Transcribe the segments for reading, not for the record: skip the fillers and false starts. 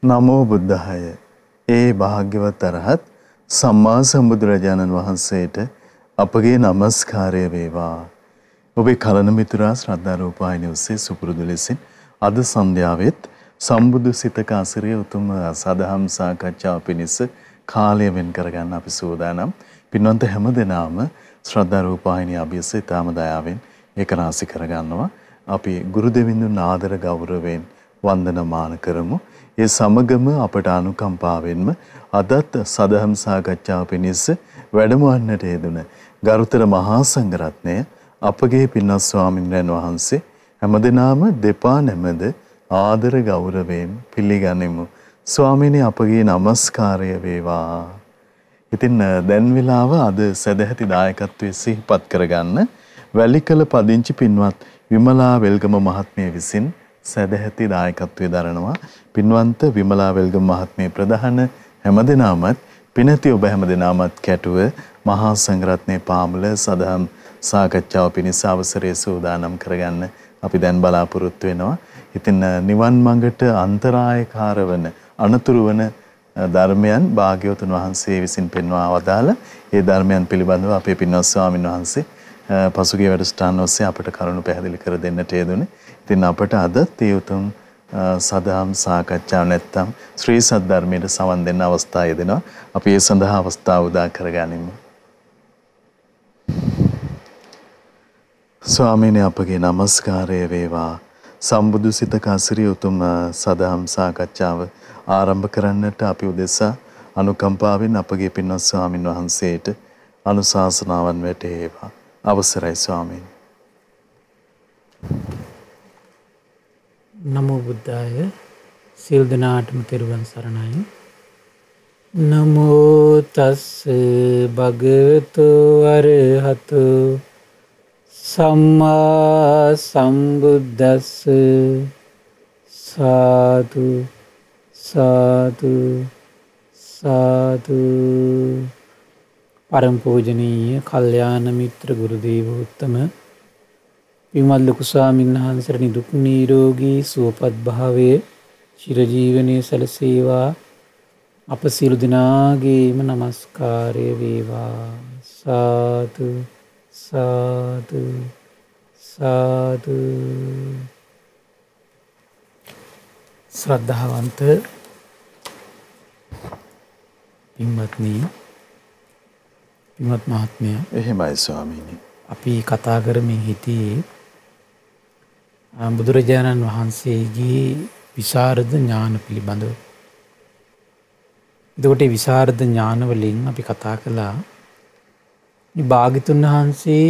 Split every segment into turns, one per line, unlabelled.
නමෝ බුද්ධාය. ඒ භාග්‍යවත් අරහත් සම්මා සම්බුදුරජාණන් වහන්සේට අපගේ নমස්කාරය වේවා. ඔබේ කලන මිතුරා ශ්‍රද්ධා රූපවාහිනිය ඔස්සේ සුපුරුදු ලෙසින් අද සන්ධ්‍යාවෙත් සම්බුදු සිතක අසිරිය උතුම් සදහම් සාකච්ඡාව පිණිස කාලය වෙන් කරගන්න අපි සූදානම්. පින්වන්ත හැමදෙනාම ශ්‍රද්ධා රූපවාහිනිය අභියස ඊටම දයාවෙන් ඒක රාශි කරගන්නවා. අපි ගුරු දෙවිඳුන් ආදර ගෞරවයෙන් වන්දනමාන කරමු. ඒ සමගම අපට අනුකම්පාවෙන්ම අදත් සදහම් සාකච්ඡාව පිණිස වැඩමවන්නට යෙදුන ගරුතර මහා සංඝරත්නය අපගේ පින්වත් ස්වාමින්වයන් වහන්සේ හැමදෙනාම දෙපා නැමද ආදර ගෞරවයෙන් පිළිගනිමු. ස්වාමීනි අපගේ নমස්කාරය වේවා. ඉතින් දැන් වෙලාව අද සදැහැති දායකත්වයේ සිහිපත් කරගන්න වැලිකල පදිංචි පින්වත් විමලා වෙල්ගම මහත්මිය විසින් සදැහැති දායකත්වයේ දරනවා. පින්වන්ත විමලා වෙල්ගම මහත්මිය ප්‍රධාන හැමදෙනාමත් පිනති ඔබ හැමදෙනාමත් කැටුව මහා සංඝරත්නයේ පාමුල සදහම් සාකච්ඡාව පිණිස අවසරය සූදානම් කරගන්න අපි දැන් බලාපොරොත්තු වෙනවා. ඉතින් නිවන් මඟට අන්තරායකාර වන අනතුරු වන ධර්මයන් භාග්‍යවතුන් වහන්සේ විසින් පෙන්වා වදාළ ඒ ධර්මයන් පිළිබඳව අපේ පින්වත් ස්වාමින් වහන්සේ පසුගිය වැඩසටහන ඔස්සේ අපට කරුණු පැහැදිලි කර දෙන්නට යෙදුනේ. ඉතින් අපට අද තේ උතුම් සදහම් සාකච්ඡාව නැත්තම් ශ්‍රී සද්ධර්මයට සවන් දෙන්න අවස්ථාව යෙදෙනවා. අපි ඒ සඳහා අවස්ථාව උදා කරගනිමු. ස්වාමීනි අපගේ নমස්කාරය වේවා. සම්බුදු සිතක අසිරිය උතුම් සදහම් සාකච්ඡාව ආරම්භ කරන්නට අපි උදෙසා අනුකම්පාවෙන් අපගේ පින්වත් ස්වාමින් වහන්සේට අනුශාසනාවන් වැටේවා. අවසරයි ස්වාමීනි.
නමෝ බුද්ධාය. සියලු දෙනාටම තෙරුවන් සරණයි. නමෝ තස් භගවතු අරහතු සම්මා සම්බුද්දස්ස සාදු සාදු සාදු. පරම පූජනීය කල්යාණ මිත්‍ර ගුරු දේවෝත්තම විමල් ලොකු ස්වාමීන් වහන්සේට නිදුක් නිරෝගී සුවපත් භාවයේ චිරජීවනයේ සැලසේවා. අප සියලු දෙනාගේම নমස්කාරය වේවා. සාදු සාදු සාදු. ශ්‍රද්ධාවන්ත පින්වත්නි, පින්වත් මහත්මයා,
එහෙමයි ස්වාමීනි.
අපි කතා කරමින් හිටියේ බුදුරජාණන් වහන්සේගේ විශාරද ඥාන පිළිබඳව. එතකොට විශාරද ඥාන වලින් අපි කතා කළා මේ භාග්‍යතුන් වහන්සේ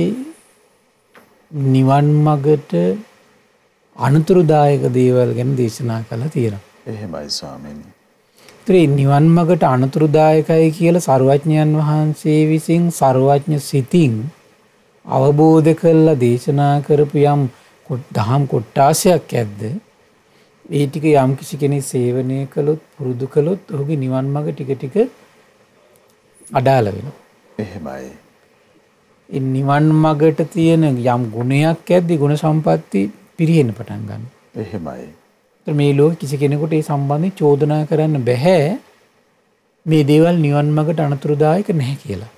නිවන් මඟට අනුතුරුදායක දේවල් ගැන දේශනා කළා තියෙනවා.
එහෙමයි ස්වාමීනි.
ඒ නිවන් මඟට අනුතුරුදායකයි කියලා සර්වඥයන් වහන්සේ විසින් සර්වඥ සිතින් අවබෝධ කරලා දේශනා කරපු යම් දහම් කොටාසයක් ඇද්ද? ඒ ටික යම් කිසි කෙනෙක් සේවනය කළොත් පුරුදු කළොත් ඔහුගේ නිවන් මඟ ටික ටික අඩාල වෙනවා.
එහෙමයි.
ඒ නිවන් මඟට තියෙන යම් ගුණයක් ඇද්දි ගුණ සම්පatti පිරිහෙන්න පටන් ගන්නවා.
එහෙමයි.
මේ ලෝකෙ කිසි කෙනෙකුට ඒ සම්බන්ධයෙන් චෝදනා කරන්න බෑ මේ දේවල් නිවන් මඟට අනුතුරුදායක නැහැ කියලා.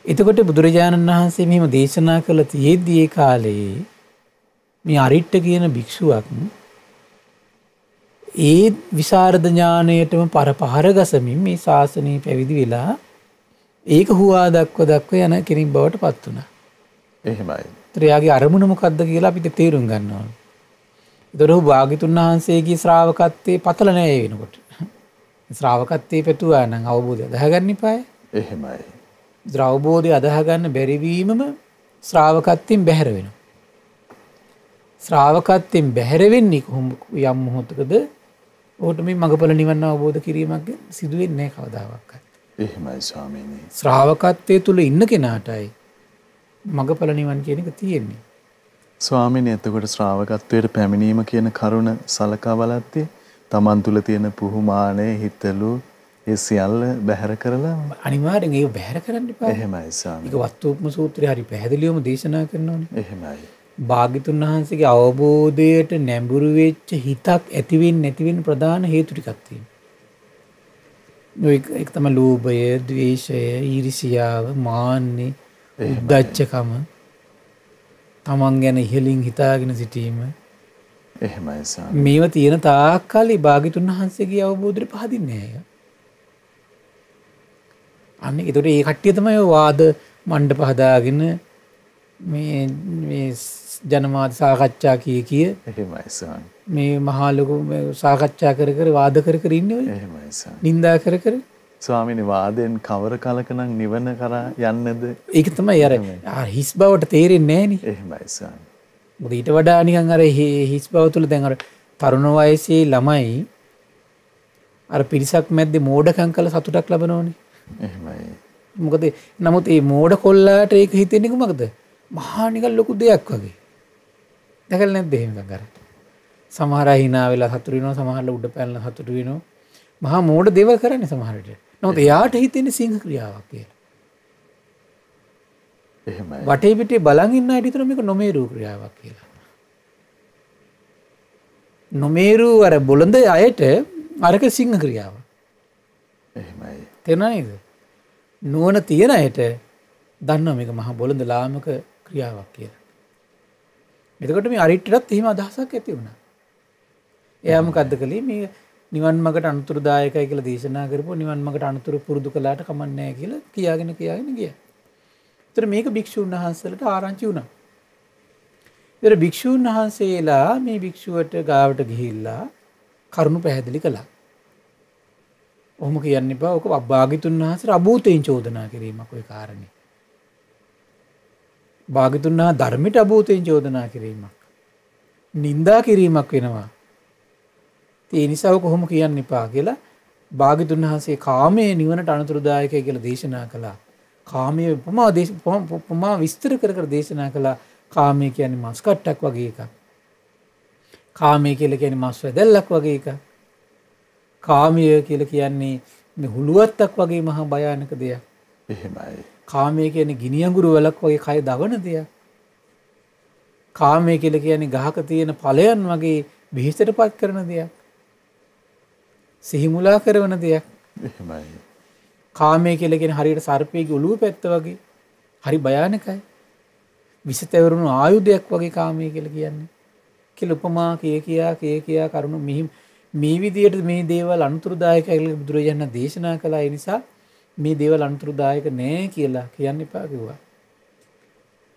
එතකොට බුදුරජාණන් වහන්සේ මෙහිම දේශනා කළ තියෙද්දී ඒ කාලේ මේ අරිට්ඨ කියන භික්ෂුවක් ඒ විසරද ඥාණයටම පහර ගසමින් මේ ශාසනය පැවිදි වෙලා ඒක හුවා දක්ව යන කෙනෙක් බවට පත් වුණා.
එහෙමයි.
ත්‍යාගේ අරමුණ මොකද්ද කියලා අපිට තේරුම් ගන්න ඕන. ඒතර ඔහු භාග්‍යතුන් වහන්සේගේ ශ්‍රාවකත්වයේ පතල නැහැ වෙනකොට. ශ්‍රාවකත්වයේ පැතුවා නම් අවබෝධය අදහගන්න ඉපාය.
එහෙමයි.
අවබෝධය අදහගන්න බැරි වීමම ශ්‍රාවකත්වයෙන් බැහැර වෙනවා. ශ්‍රාවකත්වයෙන් බැහැර වෙන්නේ යම් මොහොතකද ඔහුට මේ මඟඵල නිවන් අවබෝධ කිරීමක් සිදු වෙන්නේ නැහැ කවදාවත්.
එහෙමයි ස්වාමීනි.
ශ්‍රාවකත්වයේ තුල ඉන්න කෙනාටයි මඟඵල නිවන් කියන එක තියෙන්නේ.
ස්වාමීනි එතකොට ශ්‍රාවකත්වයට පැමිණීම කියන කරුණ සලකා බලද්දී තමන් තුල තියෙන පුහුමානය හිතලු ඒ සියල්ල බැහැර කරලා
අනිවාර්යෙන් ඒක බැහැර කරන්න එපා.
එහෙමයි ස්වාමීනි.
ඒක වත්තුප්ම සූත්‍රය හරි පැහැදිලිවම දේශනා කරනවානේ.
එහෙමයි.
භාග්‍යතුන් වහන්සේගේ අවබෝධයට නැඹුරු වෙච්ච හිතක් ඇතිවෙන්නේ නැතිවෙන්න ප්‍රධාන හේතු ටිකක් තියෙනවා. ඒක තමයි ලෝභය, ද්වේෂය, ඊර්ෂියාව, මාන්නය, උද්ධච්චකම, තමන් ගැන ඉහළින් හිතාගෙන සිටීම.
එහෙමයි ස්වාමී.
මේවා තියෙන තාක් කාලේ භාග්‍යතුන් වහන්සේගේ අවබෝධයට පහදින්නේ නැහැ. අන්න ඒතකොට ඒ කට්ටිය තමයි වාද මණ්ඩප හදාගෙන මේ ජනමාධ්‍ය සාකච්ඡා කිය
එහෙමයි ස්වාමී.
මේ මහා ලොකු සාකච්ඡා කර වාද කර ඉන්නේ ඔය.
එහෙමයි ස්වාමී.
නින්දා කර
ස්වාමීනි වාදෙන් කවර කලකනම් නිවන කරා යන්නද?
ඒක තමයි අර හිස් බවට තේරෙන්නේ නැහැ නේ.
එහෙමයි ස්වාමී.
මොකද ඊට වඩා නිකන් අර හිස් බව තුළ දැන් අර තරුණ වයසේ ළමයි අර පිරිසක් මැද්දේ මෝඩකම් කළ සතුටක් ලබනවනේ.
එහෙමයි.
මොකද නමුත් මේ මෝඩ කොල්ලාට ඒක හිතෙන්නේ කොහමද? මහා නිකන් ලොකු දෙයක් වගේ. දැකලා නැද්ද එහෙම කර? සමහර අය hina වෙලා සතුටු වෙනවා, සමහරලා උඩ පැනලා සතුටු වෙනවා. මහා මෝඩ දේවල් කරන්නේ සමහර විට. නමුත් එයාට හිතෙන්නේ සිංහ ක්‍රියාවක් කියලා.
එහෙමයි.
වටේ පිටේ බලන් ඉන්න අයට හිතන මේක නොමේරු ක්‍රියාවක් කියලා. නොමේරු අර බොළඳ අයට අරක සිංහ ක්‍රියාවක්.
එහෙමයි.
තේරුණාද? නුවණ තියෙන අයට දන්නවා මේක මහා බොළඳ ලාමක ක්‍රියාවක් කියලා. එතකොට මේ අරිට්ටටත් එහෙම අදහසක් ඇති වුණා. එයා මොකද්ද කළේ? මේ නිවන් මාර්ගට අනුතුරුදායකයි කියලා දේශනා කරපුවා නිවන් මාර්ගට අනුතුරු පුරුදු කළාට කමන්නේ නැහැ කියලා කියාගෙන ගියා. ඒතර මේක භික්ෂුන් වහන්සේලාට ආරංචි වුණා. ඒතර භික්ෂුන් වහන්සේලා මේ භික්ෂුවට ගාවට ගිහිල්ලා කරුණු පැහැදිලි කළා. ඔහොම කියන්න එපා. ඔක භාග්‍යතුන් වහන්සේට අභූතයෙන් චෝදනා කිරීමක් ඔය කාරණේ. භාග්‍යතුන් වහන්සේ ධර්මයට අභූතයෙන් චෝදනා කිරීමක්. නින්දා කිරීමක් වෙනවා. ඒ නිසා ඔක කොහොම කියන්න එපා කියලා භාග්‍යතුන් වහන්සේ කාමයේ නිවනට අනුතුරුදායකයි කියලා දේශනා කළා. කාමයේ උපමා විස්තර කර දේශනා කළා. කාමයේ කියන්නේ මස් කට්ටක් වගේ එකක්. කාමයේ කියලා කියන්නේ මස් වැදල්ලක් වගේ එකක්. කාමයේ කියලා කියන්නේ මේ හුලුවත්තක් වගේ මහා භයානක දෙයක්.
එහෙමයි.
කාමයේ කියන්නේ ගිනි අඟුරු වලක් වගේ කය දවන දෙයක්. කාමයේ කියලා කියන්නේ ගහක තියෙන ඵලයන් වගේ බිහිසටපත් කරන දෙයක්. සිහිමුලා කරන දෙයක්.
එහෙමයි.
කාමයේ කියලා කියන්නේ හරියට සර්පයේ ඔළුව පැත්ත වගේ. හරි භයානකයි. විස තැවරුණු ආයුධයක් වගේ කාමයේ කියලා කියන්නේ. කියලා උපමා කියා කරුණු මේ විදියට මේ දේවල් අනුතුරුදායකයි කියලා බුදුරජාණන් දේශනා කළා. ඒ නිසා මේ දේවල් අනුතුරුදායක නෑ කියලා කියන්න එපා කිව්වා.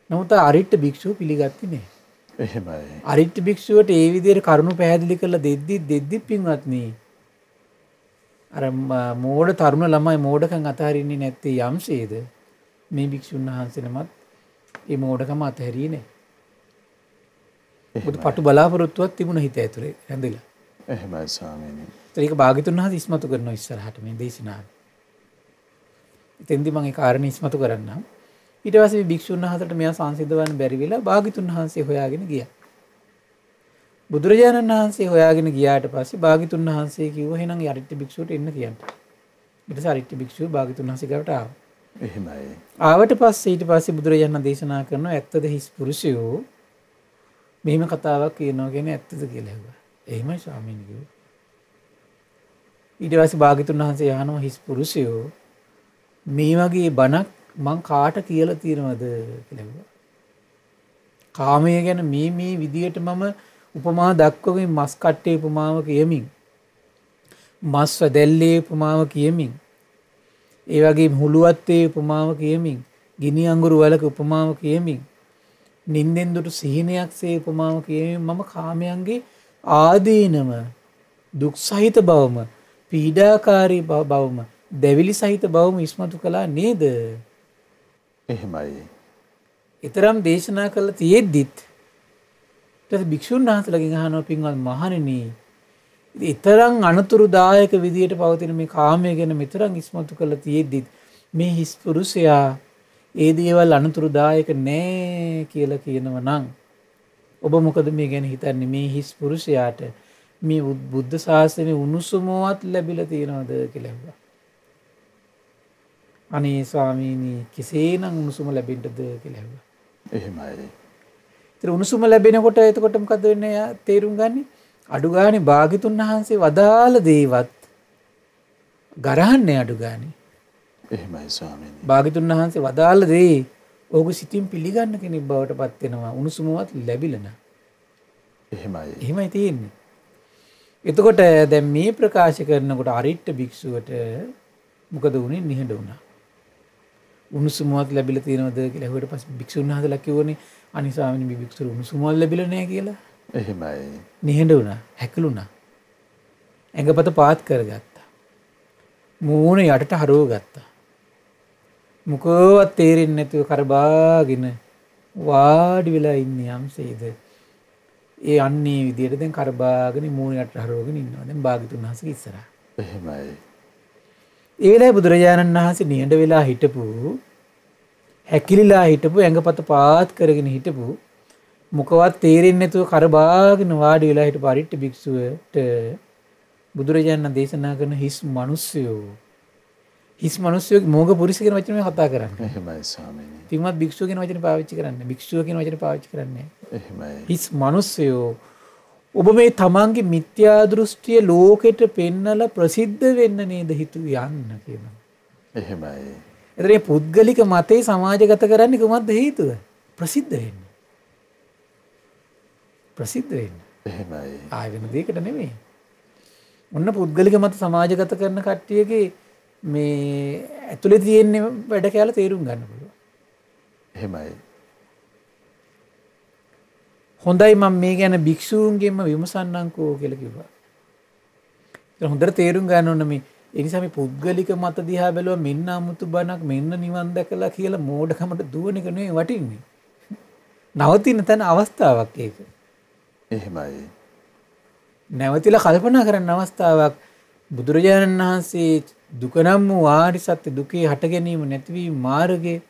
නමුත් අරිට්ඨ භික්ෂුව පිළිගත්තේ නෑ.
එහෙමයි.
අරිට්ඨ භික්ෂුවට ඒ විදියට කරුණු පැහැදිලි කරලා දෙද්දි පින්වත්නි අර මෝඩ තරුණ ළමයි මෝඩකම් අතහරින්නේ නැත්තේ යම්සේද මේ භික්ෂුන් වහන්සේනමත් මේ මෝඩකම අතහැරියේ නෑ. බුදු පටු බලාපොරොත්තුවක් තිබුණ හිත ඇතුලේ ඇඳිලා.
එහෙමයි ස්වාමීනි.
ඒක භාග්‍යතුන් වහන්සේ ඉස්මතු කරනවා ඉස්සරහට මේ දේශනාවේ. එතෙන්දී මම ඒ කාරණේ ඉස්මතු කරන්නම්. ඊට පස්සේ මේ භික්ෂුන් වහන්සේට මෙයා සංසිද්ධවන්න බැරි වෙලා භාග්‍යතුන් වහන්සේ හොයාගෙන ගියා. බුදුරජාණන් වහන්සේ හොයාගෙන ගියාට පස්සේ භාග්‍යතුන් වහන්සේ කිව්වා එහෙනම් ඒ අරිට්ඨ භික්ෂුවට එන්න කියන්න. ඊට පස්සේ අරිට්ඨ භික්ෂුව භාග්‍යතුන් වහන්සේ ගාවට ආවා.
එහෙමයි.
ආවට පස්සේ ඊට පස්සේ බුදුරජාණන් දේශනා කරනවා ඇත්තද හිස් පුරුෂයෝ මෙහිම කතාවක් කියනවා කියන්නේ ඇත්තද කියලා ඇහුවා. එහෙමයි ස්වාමීනි කිව්වා. ඊට පස්සේ භාග්‍යතුන් වහන්සේ අහනවා හිස් පුරුෂයෝ මේ වගේ බණක් මං කාට කියලා තියෙනවද කියලා ඇහුවා. කාමය ගැන මේ විදියට මම උපමා දක්වමින් මස් කට්ටේ උපමාව කියමින් මස් වැදැල්ලේ උපමාව කියමින් ඒ වගේම හුලුවත්තේ උපමාව කියමින් ගිනි අඟුරු වලක උපමාව කියමින් නින්දෙන් දුටු සිහිනයක්සේ උපමාව කියමින් මම කාමයන්ගේ ආදීනම දුක් සහිත බවම පීඩාකාරී බවම දැවිලි සහිත බවම ඉස්මතු කළා නේද?
එහෙමයි.
ඊතරම් දේශනා කළ තියෙද්දිත් ඊට භික්ෂුන් වහන්සේලාගෙන් අහනවා පින්වත් මහණෙනි ඊතරම් අනතුරුදායක විදියට පවතින මේ කාමය ගැන මෙතරම් ඉස්මතු කළ තියෙද්දිත් මේ හිස් පුරුෂයා ඒ දේවල් අනතුරුදායක නෑ කියලා කියනවා නම් ඔබ මොකද මේ ගැන හිතන්නේ? මේ හිස් පුරුෂයාට මේ බුද්ධ ශාසනයේ උණුසුමවත් ලැබිලා තියෙනවද කියලා අහුවා. අනේ ස්වාමීනි කෙසේනම් උණුසුම ලැබෙන්නද කියලා ඇහුවා.
එහෙමයි.
ඒතර උණුසුම ලැබෙනකොට එතකොට මොකද වෙන්නේ? තේරුම් ගන්න. අඩු ගානේ භාග්‍යතුන් වහන්සේ වදාළ දේවත් ගරහන්නේ අඩු ගානේ.
එහෙමයි ස්වාමීනි.
භාග්‍යතුන් වහන්සේ වදාළ දේ ඕක සිතින් පිළිගන්න කෙනෙක් බවට පත් වෙනවා. උණුසුමවත් ලැබිලා නැහැ.
එහෙමයි.
එහෙමයි තියෙන්නේ. එතකොට දැන් මේ ප්‍රකාශ කරනකොට අරිට්ඨ භික්ෂුවට මොකද වුනේ? නිහඬ වුණා. උණුසුමවත් ලැබිලා තියෙනවද කියලා ඇහුවට පස්සේ භික්ෂුන් වහන්සේලා කිව්වනේ අනේ ස්වාමීනි මේ භික්ෂුව උණුසුමවත් ලැබිලා නැහැ කියලා.
එහෙමයි.
නිහඬ වුණා, හැකලුණා. ඇඟපත පාත් කරගත්තා. මූණ යටට හරව ගත්තා. මොකවත් තේරෙන්නේ නැතුව කරබාගෙන වාඩි වෙලා ඉන්නේ යම්සේද. ඒ අන්නේ විදියට දැන් කරබාගෙන මූණ යටට හරවගෙන ඉන්නවා. දැන් භාග්‍යතුන් වහන්සේ ඉස්සරහා.
එහෙමයි.
ඒ වෙලාවේ බුදුරජාණන් වහන්සේ නිහඬ වෙලා හිටපු, හැකිලිලා හිටපු, ඇඟපත පාත් කරගෙන හිටපු, මොකවත් තේරෙන්නේ නැතුව කරබාගෙන වාඩි වෙලා හිටපු අරිට්ඨ භික්ෂුවට බුදුරජාණන් දේශනා කරන හිස් මිනිස්සුගේ මොග පුරිස කියන වචනේ කතා කරන්නේ.
එහෙමයි ස්වාමීනි.
පින්වත් භික්ෂුව කියන වචනේ පාවිච්චි කරන්නේ. භික්ෂුව කියන වචනේ පාවිච්චි කරන්නේ.
එහෙමයි.
හිස් මිනිස්සයෝ ඔබ මේ තමන්ගේ මිත්‍යා දෘෂ්ටිය ලෝකෙට පෙන්නලා ප්‍රසිද්ධ වෙන්න නේද හිතුව යන්න කියනවා.
එහෙමයි.
එතන මේ පුද්ගලික මතේ සමාජගත කරන්නේ කොහොමද හේතුව? ප්‍රසිද්ධ වෙන්න. ප්‍රසිද්ධ වෙන්න.
එහෙමයි.
ආය වෙන දෙයකට නෙමෙයි. ඔන්න පුද්ගලික මත සමාජගත කරන කට්ටියගේ මේ ඇතුලේ තියෙන වැඩ කියලා තේරුම් ගන්න පුළුවන්.
එහෙමයි.
හොඳයි මම මේ ගැන භික්ෂූන්ගෙන්ම විමසන්නම්කෝ කියලා කිව්වා. ඒක හොඳට තේරුම් ගන්න ඕන මේ ඒ නිසා මේ පුද්ගලික මත දිහා බැලුවා මෙන්න අමුතු බණක් මෙන්න නිවන් දැකලා කියලා මෝඩකමට දුවන එක නෙවෙයි වටින්නේ. නවතින තැන අවස්ථාවක් ඒක.
එහෙමයි.
නැවතිලා කල්පනා කරන්න අවස්ථාවක්. බුදුරජාණන් වහන්සේ දුක නම් වූ ආරි සත්‍ය දුකේ හට ගැනීම නැතිවීම මාර්ගයේ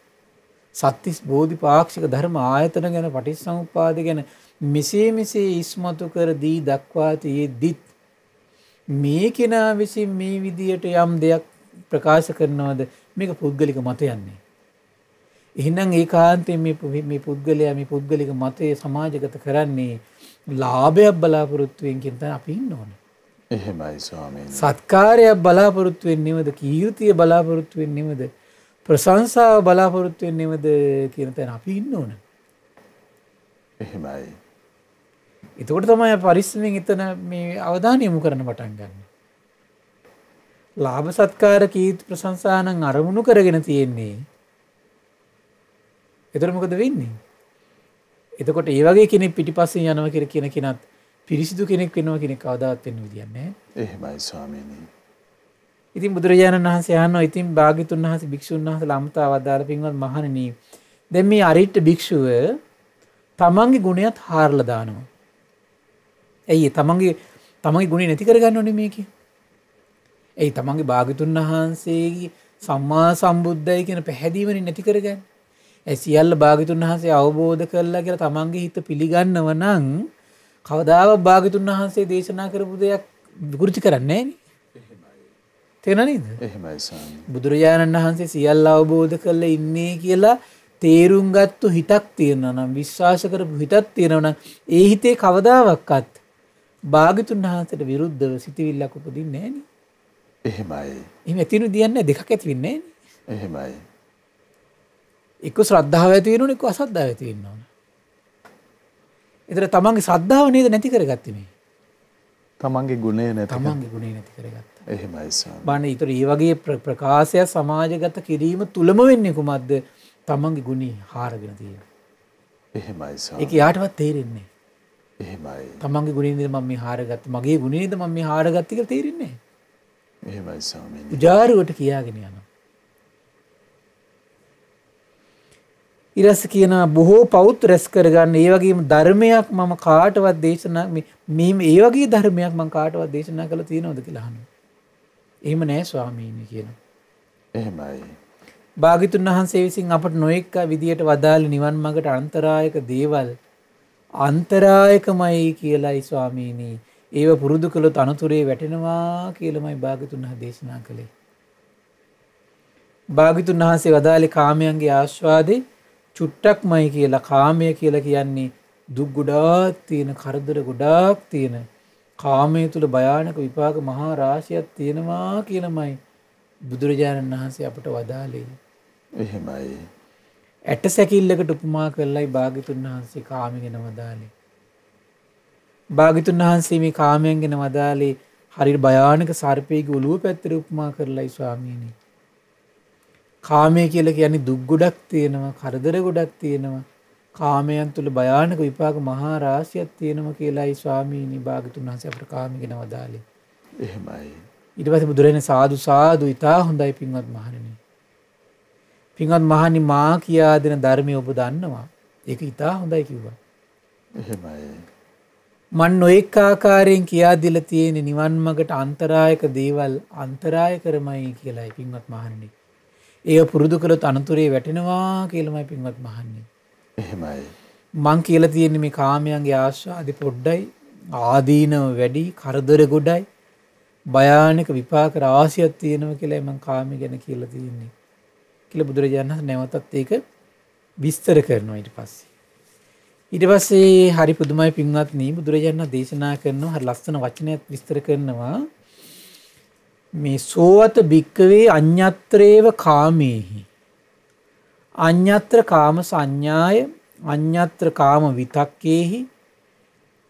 සත්‍තිස් බෝධිපාක්ෂික ධර්ම ආයතන ගැන පටිච්චසමුප්පාද ගැන මෙසේ ඉස්මතු කර දී දක්වා තියෙද්දිත් මේ කෙනා විසින් මේ විදියට යම් දෙයක් ප්‍රකාශ කරනවද මේක පුද්ගලික මතයන්නේ. එහෙනම් ඒකාන්තයෙන් මේ පුද්ගලයා මේ පුද්ගලික මතය සමාජගත කරන්නේ ලාභයක් බලාපොරොත්තු වෙන කියන තැන අපි ඉන්න ඕනේ.
එහෙමයි ස්වාමීනි.
සත්කාරයක් බලාපොරොත්තු වෙන්නේවද කීර්තිය බලාපොරොත්තු වෙන්නේවද ප්‍රශංසාව බලාපොරොත්තු වෙන්නේවද කියන තැන අපි ඉන්න ඕන.
එහෙමයි.
එතකොට තමයි පරිස්සමෙන් එතන මේ අවධානය යොමු කරන්න පටන් ගන්න. ලාභ සත්කාර කීර්ති ප්‍රශංසා නම් අරමුණු කරගෙන තියෙන්නේ. එතකොට මොකද වෙන්නේ? එතකොට ඒ වගේ කෙනෙක් පිටිපස්සෙන් යනවා කියලා කියන කෙනත් පිරිසිදු කෙනෙක් වෙනවා කෙනෙක් කවදාවත් වෙන්න විදියක් නැහැ.
එහෙමයි ස්වාමීනි.
ඉතින් බුදුරජාණන් වහන්සේ අහනවා ඉතින් භාග්‍යතුන් වහන්සේ භික්ෂුන් වහන්සේලා අමතාව අදාළ පින්වත් මහණෙනි දැන් මේ අරිට්ඨ භික්ෂුව තමන්ගේ ගුණයත් හාරලා දානවා. ඇයි තමන්ගේ ගුණය නැති කරගන්න ඕනේ මේකේ? ඇයි තමන්ගේ භාග්‍යතුන් වහන්සේගේ සම්මා සම්බුද්ධයි කියන පැහැදීමෙන් නැති කරගන්නේ? ඒ සියල්ල භාග්‍යතුන් වහන්සේ අවබෝධ කළා කියලා තමන්ගේ හිත පිළිගන්නව නම් කවදාවත් භාග්‍යතුන් වහන්සේ දේශනා කරපු දෙයක් විකෘති කරන්නේ නැහැ නේ. තේරෙනවද?
එහෙමයි ස්වාමීනි.
බුදුරජාණන් වහන්සේ සියල්ල අවබෝධ කරලා ඉන්නේ කියලා තේරුම් ගත්තු හිතක් තියෙනවා නම් විශ්වාස කරපු හිතක් තියෙනවා නම් ඒ හිතේ කවදාවත් භාග්‍යතුන් වහන්සේට විරුද්ධව සිතවිල්ලක් උපදින්නේ නැහැ නේ.
එහෙමයි.
එහෙම ඇතිනු දියන්නේ දෙකක් ඇති වෙන්නේ නැහැ නේ.
එහෙමයි.
එක්ක ශ්‍රද්ධාව ඇති වෙනවනේ එක්ක අසද්ධාව ඇති වෙන්න ඕන. ඒතර තමන්ගේ ශ්‍රද්ධාව නේද නැති කරගත්තේ මේ.
තමන්ගේ ගුණය නැති.
තමන්ගේ ගුණය නැති කරගත්තා.
එහෙමයි ස්වාමීනි.
බාන ඊතර මේ වගේ ප්‍රකාශය සමාජගත කිරීම තුලම වෙන්නේ කුමක්ද? තමන්ගේ ගුණي හාරගෙන තියෙනවා.
එහෙමයි ස්වාමීනි.
ඒක යාටවත් තේරෙන්නේ නැහැ.
එහෙමයි.
තමන්ගේ ගුණේ නේද මම මේ හාරගත්තේ මගේ ගුණේ නේද මම මේ හාරගත්තේ කියලා තේරෙන්නේ නැහැ.
එහෙමයි ස්වාමීනි.
උජාරුවට කියාගෙන යනවා. ඊරස් කියන බොහෝ පෞත් රැස් කරගන්න ඒ වගේම ධර්මයක් මම කාටවත් දේශනා මේ ඒ වගේ ධර්මයක් මම කාටවත් දේශනා කළා තියෙනවද කියලා අහනවා. එහෙම නෑ ස්වාමීනි කියනවා.
එහෙමයි.
භාග්‍යතුන් වහන්සේ විසින් අපට නොඑක විදියට වදාළ නිවන් මාර්ගට අන්තරායක දේවල් අන්තරායකමයි කියලායි ස්වාමීනි. ඒව පුරුදු කළොත් අනුතරේ වැටෙනවා කියලාමයි භාග්‍යතුන් වහන්සේ දේශනා කළේ. භාග්‍යතුන් වහන්සේ වදාළේ කාමයන්ගේ ආස්වාදේ චුට්ටක්මයි කියලා. කාමය කියලා කියන්නේ දුක් ගොඩාක් තියෙන, කරදර ගොඩාක් තියෙන, කාමයේ තුල භයානක විපාක මහා රාශියක් තියෙනවා කියලාමයි බුදුරජාණන් වහන්සේ අපට වදාළේ.
එහෙමයි.
ඇට සැකිල්ලකට උපමා කරලායි භාග්‍යතුන් වහන්සේ කාමය ගැන වදාළේ. භාග්‍යතුන් වහන්සේ මේ කාමයන් ගැන වදාළේ හරියට භයානක සර්පයෙකුගේ ඔළුව පැත්තට උපමා කරලායි ස්වාමීනි. කාමය කියලා කියන්නේ දුක් ගොඩක් තියෙනවා, කරදර ගොඩක් තියෙනවා, කාමයන් තුල භයානක විපාක මහා රාශියක් තියෙනවා කියලායි ස්වාමීනි භාග්‍යතුන් වහන්සේ අපට කාමය ගැන වදාළේ.
එහෙමයි.
ඊට පස්සේ බුදුරජාණන් සාදු සාදු ඉතා හොඳයි පින්වත් මහණෙනි. පින්වත් මහණනි මා කියා දෙන ධර්මය ඔබ දන්නවා. ඒක ඉතා හොඳයි කිව්වා.
එහෙමයි.
මන් නොඑක ආකාරයෙන් කියා දීලා තියෙන නිවන් මාර්ගට අන්තරායක දේවල් අන්තරාය කරමයි කියලායි පින්වත් මහණනි. ඒව පුරුදු කළොත් අනතුරේ වැටෙනවා කියලාමයි පින්වත් මහණනි.
එහෙමයි.
මං කියලා තියෙන්නේ මේ කාමයන්ගේ ආස්වාදෙ පොඩ්ඩයි, ආදීනව වැඩි, කරදර ගොඩයි, භයානක විපාක රාශියක් තියෙනවා කියලා මං කාමය ගැන කියලා තියෙන්නේ. කියලා බුදුරජාණන් වහන්සේ නැවතත් ඒක විස්තර කරනවා ඊට පස්සේ. ඊට පස්සේ හරි පුදුමයි පින්වත්නි බුදුරජාණන් දේශනා කරනවා හරි ලස්සන වචනයක් විස්තර කරනවා මේ සෝවත භික්කවේ අඤ්ඤත්‍රේව කාමේහි අඤ්ඤත්‍ර කාම සංඥාය අඤ්ඤත්‍ර කාම විතක්කේහි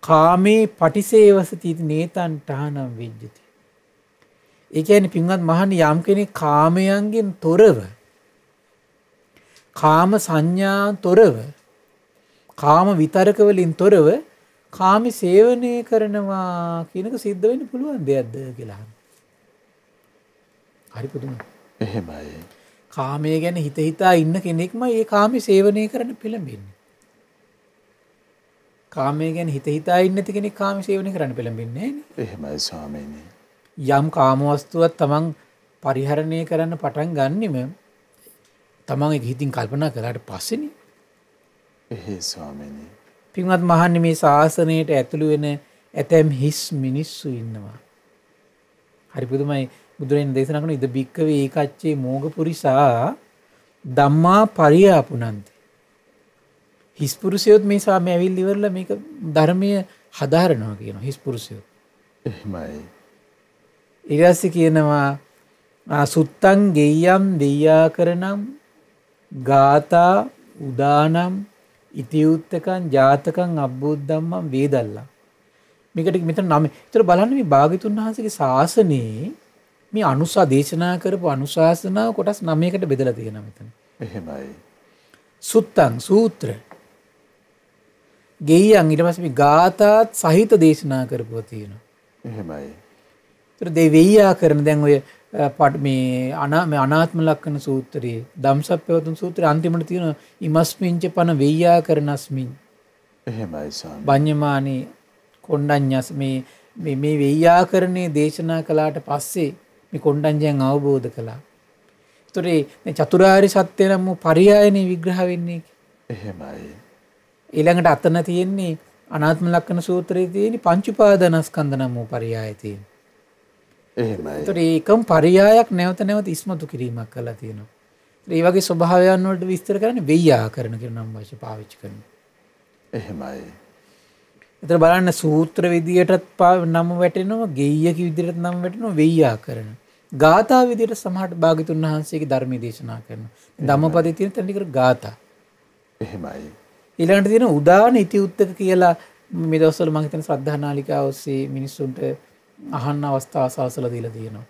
කාමේ පටිසේවසති නේතං ඨානම් විජ්ජති. ඒ කියන්නේ පින්වත් මහණනි යම් කෙනෙක් කාමයන්ගෙන් තොරව, කාම සංඥාන් තොරව, කාම විතරක වලින් තොරව කාමී සේවනය කරනවා කියනක සිද්ධ වෙන්න පුළුවන් දෙයක්ද කියලා. හරි පුදුමයි.
එහෙමයි.
කාමය ගැන හිත හිතා ඉන්න කෙනෙක්ම ඒ කාමී සේවනය කරන්න පෙළඹෙන්නේ. කාමය ගැන හිත හිතා ඉන්න නැති කෙනෙක් කාමී සේවනය කරන්න පෙළඹෙන්නේ නැහැ නේ.
එහෙමයි ස්වාමීනි.
යම් කාම වස්තුවක් තමන් පරිහරණය කරන්න පටන් ගන්නෙම තමන් ඒක හිතින් කල්පනා කළාට පස්සේනේ.
එහෙයි ස්වාමීනි.
පින්වත් මහන්නේ මේ ශාසනයට ඇතුළු වෙන ඇතැම් හිස් මිනිස්සු ඉන්නවා. හරි පුදුමයි. බුදුරජාණන් දේශනා කරන ඉද බික්කවේ ඒකච්චේ මෝගපුරිසා ධම්මා පරියාපුනන්ති. හිස් පුරුෂයොත් මේ සාමය ඇවිල්ලි ඉවරලා මේක ධර්මයේ හදාරනවා කියනවා හිස් පුරුෂයොත්.
එහෙමයි.
ඊගාසි කියනවා සුත්තං ගෙය්‍යම් දෙය්‍යාකරණම් ගාථා උදානම් ඉතිඋත්තකං ජාතකං අබ්බුද්ධම්මං වේදල්ලා. මේකට මෙතන නම. ඒතර බලන්න මේ භාග්‍යතුන් වහන්සේගේ ශාසනයේ මේ අනුසා දේශනා කරපු අනුශාසනාව කොටස් 9කට බෙදලා තියෙනවා මෙතන.
එහෙමයි.
සුත්තං සූත්‍ර. ගෙය්‍යං ඊට පස්සේ මේ ගාථාත් සහිත දේශනා කරපුවා තියෙනවා.
එහෙමයි.
ඒතර දෙවියා කරන දැන් ඔය මේ අනාත්ම ලක්ෂණ සූත්‍රයේ ධම්සප්පවතුන් සූත්‍රයේ අන්තිමට තියෙන ඉමස්මින්ච පන වෙయ్యා කරනස්මින්.
එහෙමයි ස්වාමී.
බඤ්ඤමානී කොණ්ඩඤ්ඤස් මේ වෙయ్యා කරන්නේ දේශනා කළාට පස්සේ මේ කොණ්ඩඤ්ඤයන් අවබෝධ කළා. ඒතර මේ චතුරාර්ය සත්‍ය නම් පරියායනේ විග්‍රහ වෙන්නේ.
එහෙමයි.
ඊළඟට අතන තියෙන්නේ අනාත්ම ලක්ෂණ සූත්‍රයේ තියෙන පංච උපාදානස්කන්ධ නම් පරියාය තියෙනවා.
එහෙමයි.
ඒතර ඒකම පරියායක් නැවත නැවත ඉස්මතු කිරීමක් කළා තියෙනවා. ඒ වගේ ස්වභාවයන් වලට විස්තර කරන්නේ වෙయ్యා කරන කියන නම් වශයෙන් පාවිච්චි කරනවා.
එහෙමයි.
ඒතර බලන්න සූත්‍ර විදියටත් නම වැටෙනවා, ගෙය්‍යක විදියටත් නම වැටෙනවා, වෙయ్యා කරන. ගාථා විදියට සමහරට භාග්‍යතුන් වහන්සේගේ ධර්මයේ දේශනා කරනවා. ධම්මපදයේ තියෙන තැන ටිකට ගාථා.
එහෙමයි.
ඊළඟට තියෙන උදාන ඉති උත්තක කියලා මේ දවස්වල මම හිතන ශ්‍රද්ධා නාලිකාව ඔස්සේ මිනිස්සුන්ට අහන්න අවස්ථාව සලසලා දීලා තියෙනවා.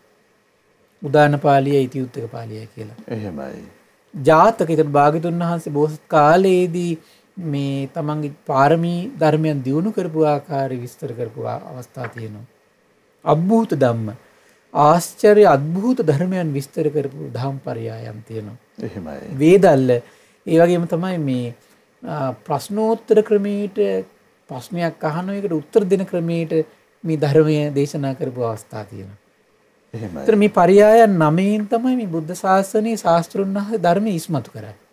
උදාන පාළිය ඉති උත්තක පාළිය කියලා.
එහෙමයි.
ජාතක ඒකට භාග්‍යතුන් වහන්සේ බෝසත් කාලයේදී මේ තමන්ගේ පාරමී ධර්මයන් දියුණු කරපු ආකාරය විස්තර කරපු අවස්ථා තියෙනවා. අද්භූත ධම්ම ආශ්චර්ය අද්භූත ධර්මයන් විස්තර කරපු ධම්පරයයන් තියෙනවා.
එහෙමයි.
වේදල්ල ඒ වගේම තමයි මේ ප්‍රශ්නෝත්තර ක්‍රමයට ප්‍රශ්නයක් අහන එකට උත්තර දෙන ක්‍රමයට මේ ධර්මය දේශනා කරපු අවස්ථා තියෙනවා.
එහෙමයි.
ඒතර මේ පරයයන් 9න් තමයි මේ බුද්ධ ශාසනයේ ශාස්ත්‍රුන් වහන්සේ ධර්මයේ ඉස්මතු කරන්නේ.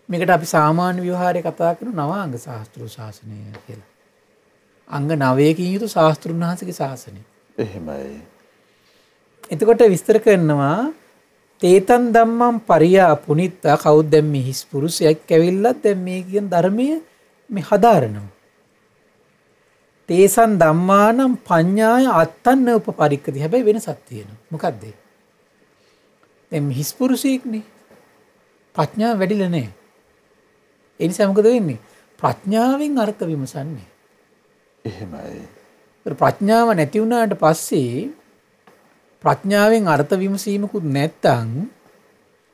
මේකට අපි සාමාන්‍ය ව්‍යවහාරයේ කතා කරන නවාංග ශාස්ත්‍ර ශාසනය කියලා. අංග 9කින් යුතු ශාස්ත්‍රුන් වහන්සේගේ ශාසනය.
එහෙමයි.
එතකොට විස්තර කරනවා තේතන් ධම්මං පරියා පුනිත්තා කවුද දැන් මේ හිස් පුරුෂයෙක් ඇවිල්ලා දැන් මේ කියන ධර්මයේ මේ හදාරනවා. තේසන් ධම්මානම් පඤ්ඤාය අත්තන්න උපපරික්කති. හැබැයි වෙනසක් තියෙනවා. මොකද්ද? දැන් හිස් පුරුෂයෙක්නේ. ප්‍රඥාව වැඩිලා නැහැ. ඒ නිසා මොකද වෙන්නේ? ප්‍රඥාවෙන් අර්ථ විමසන්නේ.
එහෙමයි.
ප්‍රඥාව නැති වුණාට පස්සේ ප්‍රඥාවෙන් අර්ථ විමසීමකුත් නැත්තම්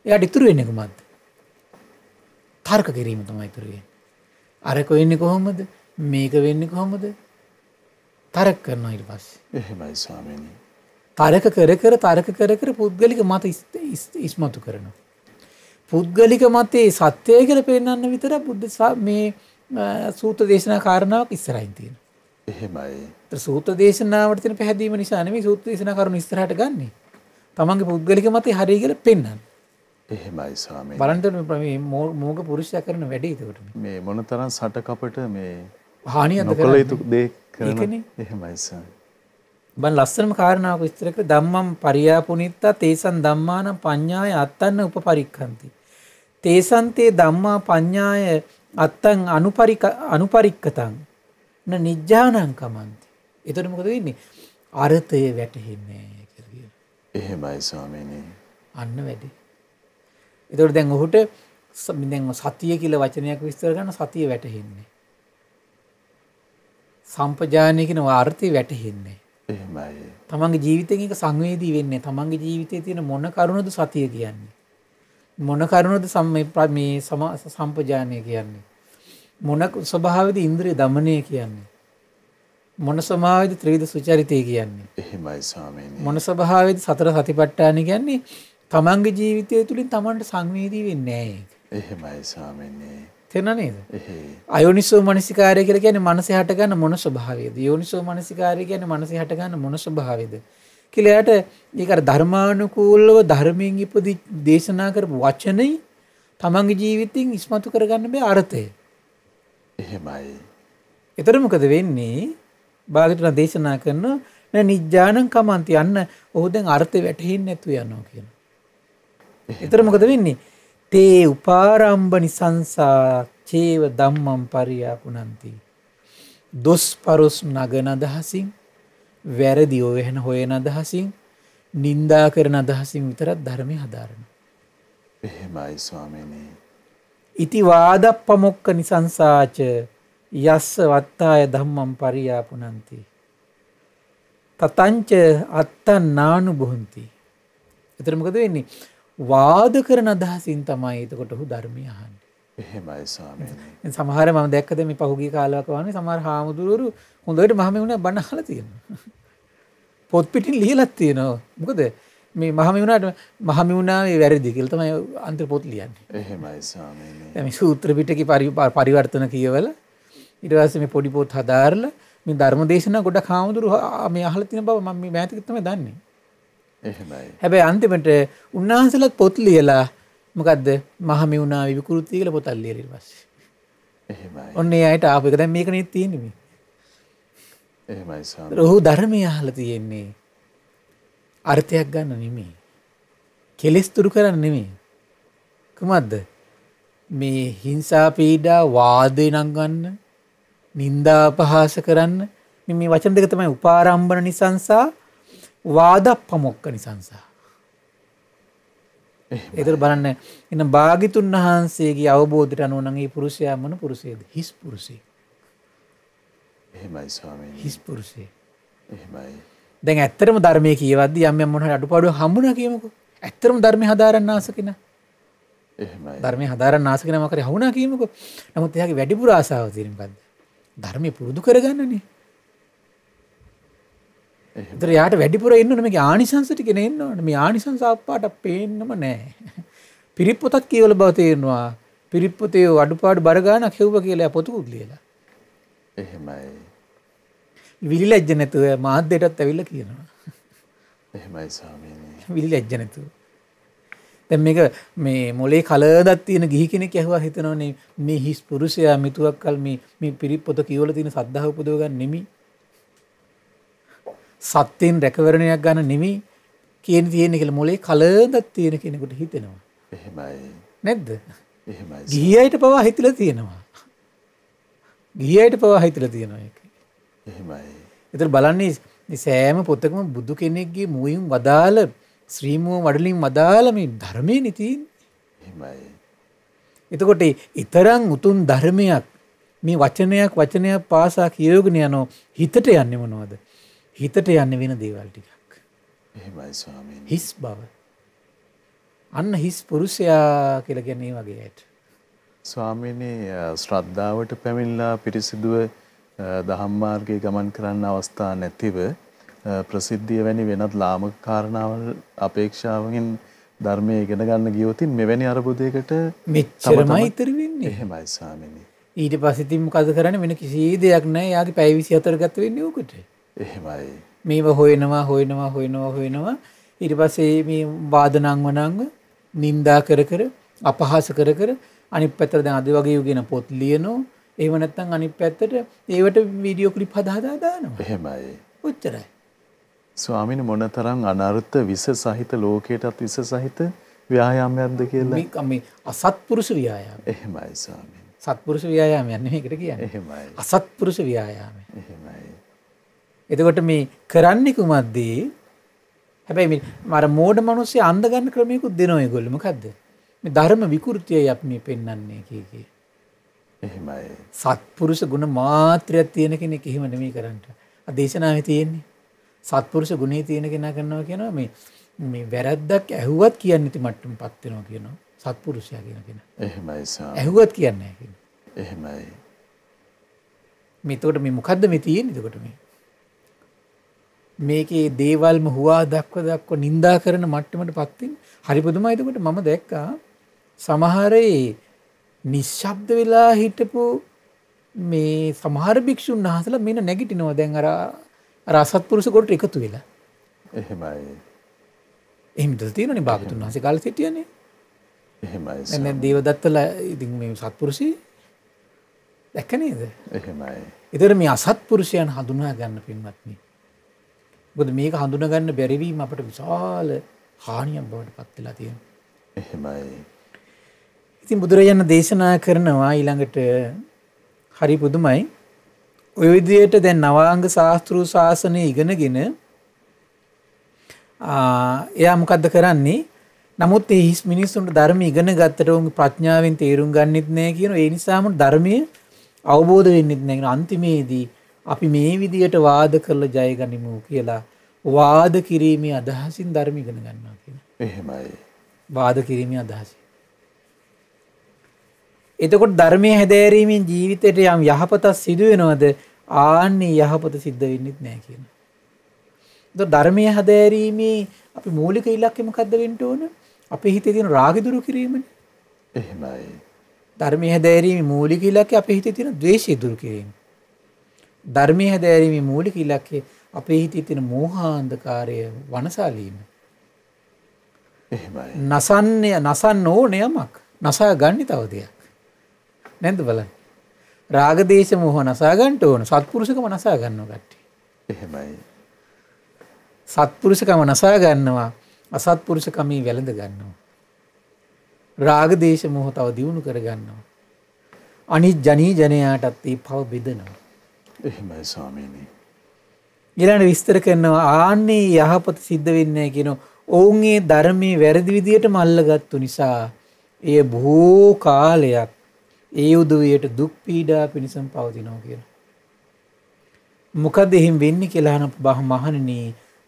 එයාට ඉතුරු වෙන්නේ කොහොමද? තර්ක කිරීම තමයි ඉතුරු වෙන්නේ. අරක වෙන්නේ කොහොමද? මේක වෙන්නේ කොහොමද? තර්ක කරනවා ඊට පස්සේ.
එහෙමයි ස්වාමීනි.
තර්ක කර පුද්ගලික මත ඉස්මතු කරනවා. පුද්ගලික මතේ සත්‍යය කියලා පෙන්වන්න විතර බුද්ධ මේ සූත්‍ර දේශනා කාරණාවක් ඉස්සරහින් තියෙනවා.
එහෙමයි.
සූත්‍ර දේශනාවට තියෙන පැහැදීම නිසා නෙමෙයි සූත්‍ර දේශනා කරුණු ඉස්සරහට ගන්නෙ. තමන්ගේ පුද්ගලික මතේ හරිය කියලා පෙන්වන්න.
එහෙමයි ස්වාමීනි.
බලන්න මේ මෝග පුරුෂයා කරන වැඩේ ඒකට
මේ මොනතරම් සට කපට මේ
හානියක්ද
නොකළ යුතු දේ කරන.
ඒකනේ.
එහෙමයි ස්වාමීනි.
බන් ලස්සනම කාරණාවක් විස්තර කර ධම්මම් පරියාපුනිත්තා තේසන් ධම්මාන පඤ්ඤාය අත්තන්න උපපරික්ඛන්ති. තේසන්තේ ධම්මා පඤ්ඤාය අත්තං අනුපරික්කතං න නිජ්ජානං කමන්ති. එතකොට මොකද වෙන්නේ? අර්ථය වැටහෙන්නේ නැහැ කියලා කියනවා.
එහෙමයි ස්වාමීනි.
අන්න වැඩි. එතකොට දැන් ඔහුට දැන් සතිය කියලා වචනයක් විස්තර කරන සතිය වැටහෙන්නේ. සම්පජානීය කියන අර්ථය වැටහෙන්නේ.
එහෙමයි.
තමන්ගේ ජීවිතයෙන් එක සංවේදී වෙන්නේ. තමන්ගේ ජීවිතයේ තියෙන මොන කරුණද සතිය කියන්නේ? මොන කරුණද මේ සම්පජානීය කියන්නේ? මොන ස්වභාවයද ඉන්ද්‍රිය দমনය කියන්නේ? මොන ස්වභාවයද ත්‍රිවිධ සුචරිතය කියන්නේ?
එහෙමයි ස්වාමීනි.
මොන ස්වභාවයද සතර සතිපට්ඨාන කියන්නේ? තමන්ගේ ජීවිතය තුළින් තමන්ට සංවේදී වෙන්නේ නැහැ.
එහෙමයි ස්වාමීනි.
තේරෙනව නේද?
එහෙයි.
අයෝනිසෝ මනසිකාරය කියලා කියන්නේ මනසේ හට ගන්න මොන ස්වභාවයද? යෝනිසෝ මනසිකාරය කියන්නේ මනසේ හට ගන්න මොන ස්වභාවයද? කියලා යාට ඒක අර ධර්මානුකූලව ධර්මයෙන් ඉපදි දේශනා කරපු වචනේ තමන්ගේ ජීවිතෙන් ඉස්මතු කරගන්න බෑ අර්ථය.
එහෙමයි.
එතකොට මොකද වෙන්නේ? භාගතුන දේශනා කරන නිජ්ජානං කමන්ති අන්න ඔහු දැන් අර්ථය වැටහෙන්නේ නැතුව යනවා කියන. එතකොට මොකද වෙන්නේ? තේ උපාරම්භ නිසංසා චේව ධම්මං පරියාපුනන්ති. දොස් පරොස් නගන අදහසින් වැරදි ඔයහෙන හොයන අදහසින් නින්දා කරන අදහසින් විතරක් ධර්මය හදාරනවා.
එහෙමයි ස්වාමීනි.
ඉති වාදප්පමොක්ක නිසංසාච යස්ස වත්තාය ධම්මං පරියාපුනන්ති. තතංච අත්තං නානුභුන්ති. එතන මොකද වෙන්නේ? වාද කරන අදහසින් තමයි එතකොට ඔහු ධර්මය අහන්නේ.
එහෙමයි ස්වාමීනි.
දැන් සමහර මම දැක්කද මේ පහුගිය කාලවක වන්නේ සමහර හාමුදුරුවරු හොඳට මහමෙවුනා බණ අහලා තියෙනවා. පොත් පිටින් ලියලා තියෙනවා. මොකද මේ මහමෙවුනාවේ වැරදි කියලා තමයි අන්තිම පොත් ලියන්නේ.
එහෙමයි ස්වාමීනි.
දැන් මේ සූත්‍ර පිටකේ පරිවර්තන කියවලා ඊට පස්සේ මේ පොඩි පොත් හදාarලා මේ ධර්මදේශනා ගොඩක් හාමුදුරුවෝ මේ අහලා තියෙන බව මම මේ මෑතක තමයි දන්නේ.
එහෙමයි.
හැබැයි අන්තිමට උන්වහන්සේලාත් පොත් ලියලා මොකද්ද මහමෙවුනාවේ විකෘති කියලා පොතක් ලියලා ඊට පස්සේ.
එහෙමයි.
ඔන්න ඒ අයට ආපු එක දැන් මේක නේ තියෙන්නේ මේ.
එහෙමයි ස්වාමීනි.
ඔහු ධර්මය අහලා තියෙන්නේ අර්ථයක් ගන්න නෙමෙයි. කෙලෙස් දුරු කරන්න නෙමෙයි. කොහොමද? මේ හිංසා පීඩා වාදේ නංගන්න, නිന്ദා අපහාස කරන්න මේ වචන දෙක තමයි උපාරම්භන නිසංසා වාදප්පමොක්ක නිසංසා. ඒතර බලන්න ඉන්න භාග්‍යතුන් වහන්සේගේ අවබෝධයට අනුව නම් මේ පුරුෂයා මොන පුරුෂයේද? හිස් පුරුෂයෙක්.
එහෙමයි ස්වාමීනි.
හිස් පුරුෂයෙක්.
එහෙමයි.
දැන් ඇත්තටම ධර්මයේ කියවද්දී යම් මොන හරි අඩුපාඩු හම්බුණා කියමුකෝ. ඇත්තටම ධර්මයේ හදාරන්න ආස කෙනා.
එහෙමයි.
ධර්මයේ හදාරන්න ආස කෙනා මොකද හවුණා කියමුකෝ. නමුත් එයාගේ වැඩිපුර ආසාව තියෙන මොකද්ද? ධර්මයේ පුරුදු කරගන්නනේ. ඒතර යාට වැඩිපුර ඉන්න ඕනේ මේකේ ආනිසංස ටික නෙන්න ඕනේ. මේ ආනිසංස අප්පාට පේන්නම නැහැ. පිරිත් පොතක් කියවල බව තේරෙනවා. පිරිත් පොතේ අඩුපාඩු බර ගානක් හෙව්ව කියලා පොතකුත් ලියලා.
එහෙමයි.
විලිලැජ්ජ නැතුව මාධ්‍යයටත් ඇවිල්ලා කියනවා.
එහෙමයි ස්වාමීනි.
විලිලැජ්ජ නැතුව. දැන් මේක මේ මොලේ කලදක් තියෙන ගිහි කෙනෙක් ඇහුවා හිතනෝනේ මේ හිස් පුරුෂයා මිතුවක් කල මේ පිරිත් පොත කියවල තියෙන සද්ධාව උපදව ගන්න නෙමෙයි. සත්‍යෙන් රැකවරණයක් ගන්න නෙමෙයි තියෙන්නේ කියලා මොලේ කලදක් තියෙන කෙනෙකුට හිතෙනවා.
එහෙමයි.
නැද්ද?
එහෙමයි.
ගිහියයිට පවා හිතලා තියෙනවා. ගිහියට පවා හිතලා තියෙනවා ඒක.
එහෙමයි.
ඒතර බලන්නේ මේ සෑම පොතකම බුදු කෙනෙක්ගේ මුවින් වදාළ ශ්‍රීමුව වඩලින් වදාළ මේ ධර්මයේ තියෙන්නේ.
එහෙමයි.
එතකොට ඊතරම් උතුම් ධර්මයක් මේ වචනයක් පාසා කියවගෙන යනවා හිතට යන්නේ මොනවද? හිතට යන්නේ වෙන දේවල් ටිකක්.
එහෙමයි ස්වාමීනි.
හිස් බව. අන්න හිස් පුරුෂයා කියලා කියන්නේ ඒ වගේ ඇට.
ස්වාමීනි ශ්‍රද්ධාවට පැමිණලා පිරිසිදුව දහම් මාර්ගයේ ගමන් කරන්න අවස්ථා නැතිව ප්‍රසිද්ධිය වැනි වෙනත් ලාමක කාරණාවල් අපේක්ෂාවෙන් ධර්මයේ ඉගෙන ගන්න ගියොත් මෙවැනි අරුබුදයකට
මෙච්චරමයි ඉතිරි වෙන්නේ.
එහෙමයි ස්වාමීනි.
ඊට පස්සේ ඉතින් මොකද කරන්නේ වෙන කිසි දෙයක් නැහැ. යාගේ පැය 24 ගත වෙන්නේ උකට.
එහෙමයි.
මේව හොයනවා. ඊට පස්සේ මේ වාදනංවනංග නින්දා කර අපහාස කර අනිත් පැත්තට දැන් අද වගේ යුගෙන පොත් ලියනවා. ඒව නැත්තම් අනිත් පැත්තට ඒවට වීඩියෝ ක්ලිප් හදා දානවා.
එහෙමයි.
ඔච්චරයි.
ස්වාමීනි මොනතරම් අනර්ථ විස සහිත ලෝකයටත් විස සහිත ව්‍යායාමයක්ද කියලා
මේ අසත්පුරුෂ ව්‍යායාම.
එහෙමයි ස්වාමීනි.
සත්පුරුෂ ව්‍යායාමයක් නෙමෙයි ඒකට කියන්නේ.
එහෙමයි.
අසත්පුරුෂ ව්‍යායාමය.
එහෙමයි.
එතකොට මේ කරන්නේ කුමක්ද? හැබැයි මේ අර මෝඩ මිනිස්සු අන්ධ ගන්න ක්‍රමයකුත් දෙනවා ඒගොල්ලෝ. මොකද්ද? මේ ධර්ම විකෘතියයි අපි මේ පෙන්වන්නේ කීකේ.
එහෙමයි.
සත්පුරුෂ ගුණ මාත්‍රයක් තියෙන කෙනෙක් එහෙම නෙමෙයි කරන්නේ. ආ දේශනාවේ තියෙන්නේ. සත්පුරුෂ ගුණේ තියෙන කෙනා කරනවා කියනවා මේ වැරද්දක් ඇහුවත් කියන්නේ නැති මට්ටමපත් වෙනවා කියනවා. සත්පුරුෂයා කියන කෙනා.
එහෙමයි ස්වාමී.
ඇහුවත් කියන්නේ නැහැ කියනවා.
එහෙමයි.
මේකට මේ මොකද්ද මේ තියෙන්නේ එතකොට මේකේ දේවල්ම හුවා දක්ව නිඳා කරන මට්ටමටපත් වෙන හරි පුදුමයි. එතකොට මම දැක්කා සමහරේ නිශ්ශබ්ද වෙලා හිටපු මේ සමහර භික්ෂුන් වහන්සේලා මෙන්න නැගිටිනවා දැන් අර අසත්පුරුෂ කොට එකතු වෙලා.
එහෙමයි.
එහෙමද තියෙනනේ භාගතුන් වහන්සේ කාලේ සිටියනේ.
එහෙමයි.
දැන් දේවදත්තලා ඉතින් මේ සත්පුරුෂී දැක්ක නේද?
එහෙමයි.
ඒතර මේ අසත්පුරුෂයන් හඳුනා ගන්න පින්වත්නි. මොකද මේක හඳුනා ගන්න බැරි වීම අපට විශාල හානියක් බවට පත් වෙලා තියෙනවා.
එහෙමයි.
ඉතින් බුදුරජාණන් දේශනා කරනවා ඊළඟට හරි පුදුමයි. ඔය විදිහට දැන් නවාංග ශාස්ත්‍රීය ශාසනය ඉගෙනගෙන එයා මොකද්ද කරන්නේ? නමුත් මේ හිස් මිනිස්සුන්ට ධර්ම ඉගෙන ගත්තට උන්ගේ ප්‍රඥාවෙන් තේරුම් ගන්නෙත් නැහැ කියන ඒ නිසාම ධර්මයේ අවබෝධ වෙන්නෙත් නැහැ කියන අන්තිමේදී අපි මේ විදියට වාද කරලා ජය ගනිමු කියලා වාද කිරීමේ අදහසින් ධර්ම ඉගෙන ගන්නවා කියන.
එහෙමයි.
වාද කිරීමේ අදහස. එතකොට ධර්මයේ හැදෑරීමෙන් ජීවිතයට යම් යහපතක් සිදු වෙනවද? ආන්නේ යහපත සිද්ධ වෙන්නේ නැහැ කියන. ඒතකොට ධර්මයේ හැදෑරීමේ අපි මූලික ඉලක්කය මොකද්ද වෙන්න ඕන? අපේ හිතේ තියෙන රාගය දුරු කිරීමනේ.
එහෙමයි.
ධර්මයේ හැදෑරීමේ මූලික ඉලක්කය අපේ හිතේ තියෙන ද්වේෂය දුරු කිරීම. ධර්මයේ හැදෑරීමේ මූලික ඉලක්කය අපේ හිතේ තියෙන මෝහාන්ධකාරය වනසාලීම.
එහෙමයි.
නසන්න ඕන යමක් නසා ගන්න තව දෙයක්. නැද්ද බලන්න. රාග දේශ මොහ නසා ගන්න ඕන. සත්පුරුෂකම නසා ගන්නවා කට්ටිය.
එහෙමයි.
සත්පුරුෂකම නසා ගන්නවා. අසත්පුරුෂකමී වැළඳ ගන්නවා. රාග දේශ මොහ තව දියුණු කර ගන්නවා. අනිත් ජනී ජනයාටත් ඒ පව බෙදනවා.
එහෙමයි ස්වාමීනි.
ඊළඟ විස්තර කරනවා ආන්නේ යහපත සිද්ධ වෙන්නේ කියන ඔවුන්ගේ ධර්මයේ වැරදි විදියටම අල්ලගත්තු නිසා එය බොහෝ කාලයක් ඒ උදවියට දුක් පීඩා පිණිසම පවතිනවා කියලා. මොකද එහෙම වෙන්නේ කියලා අහන මහණෙනි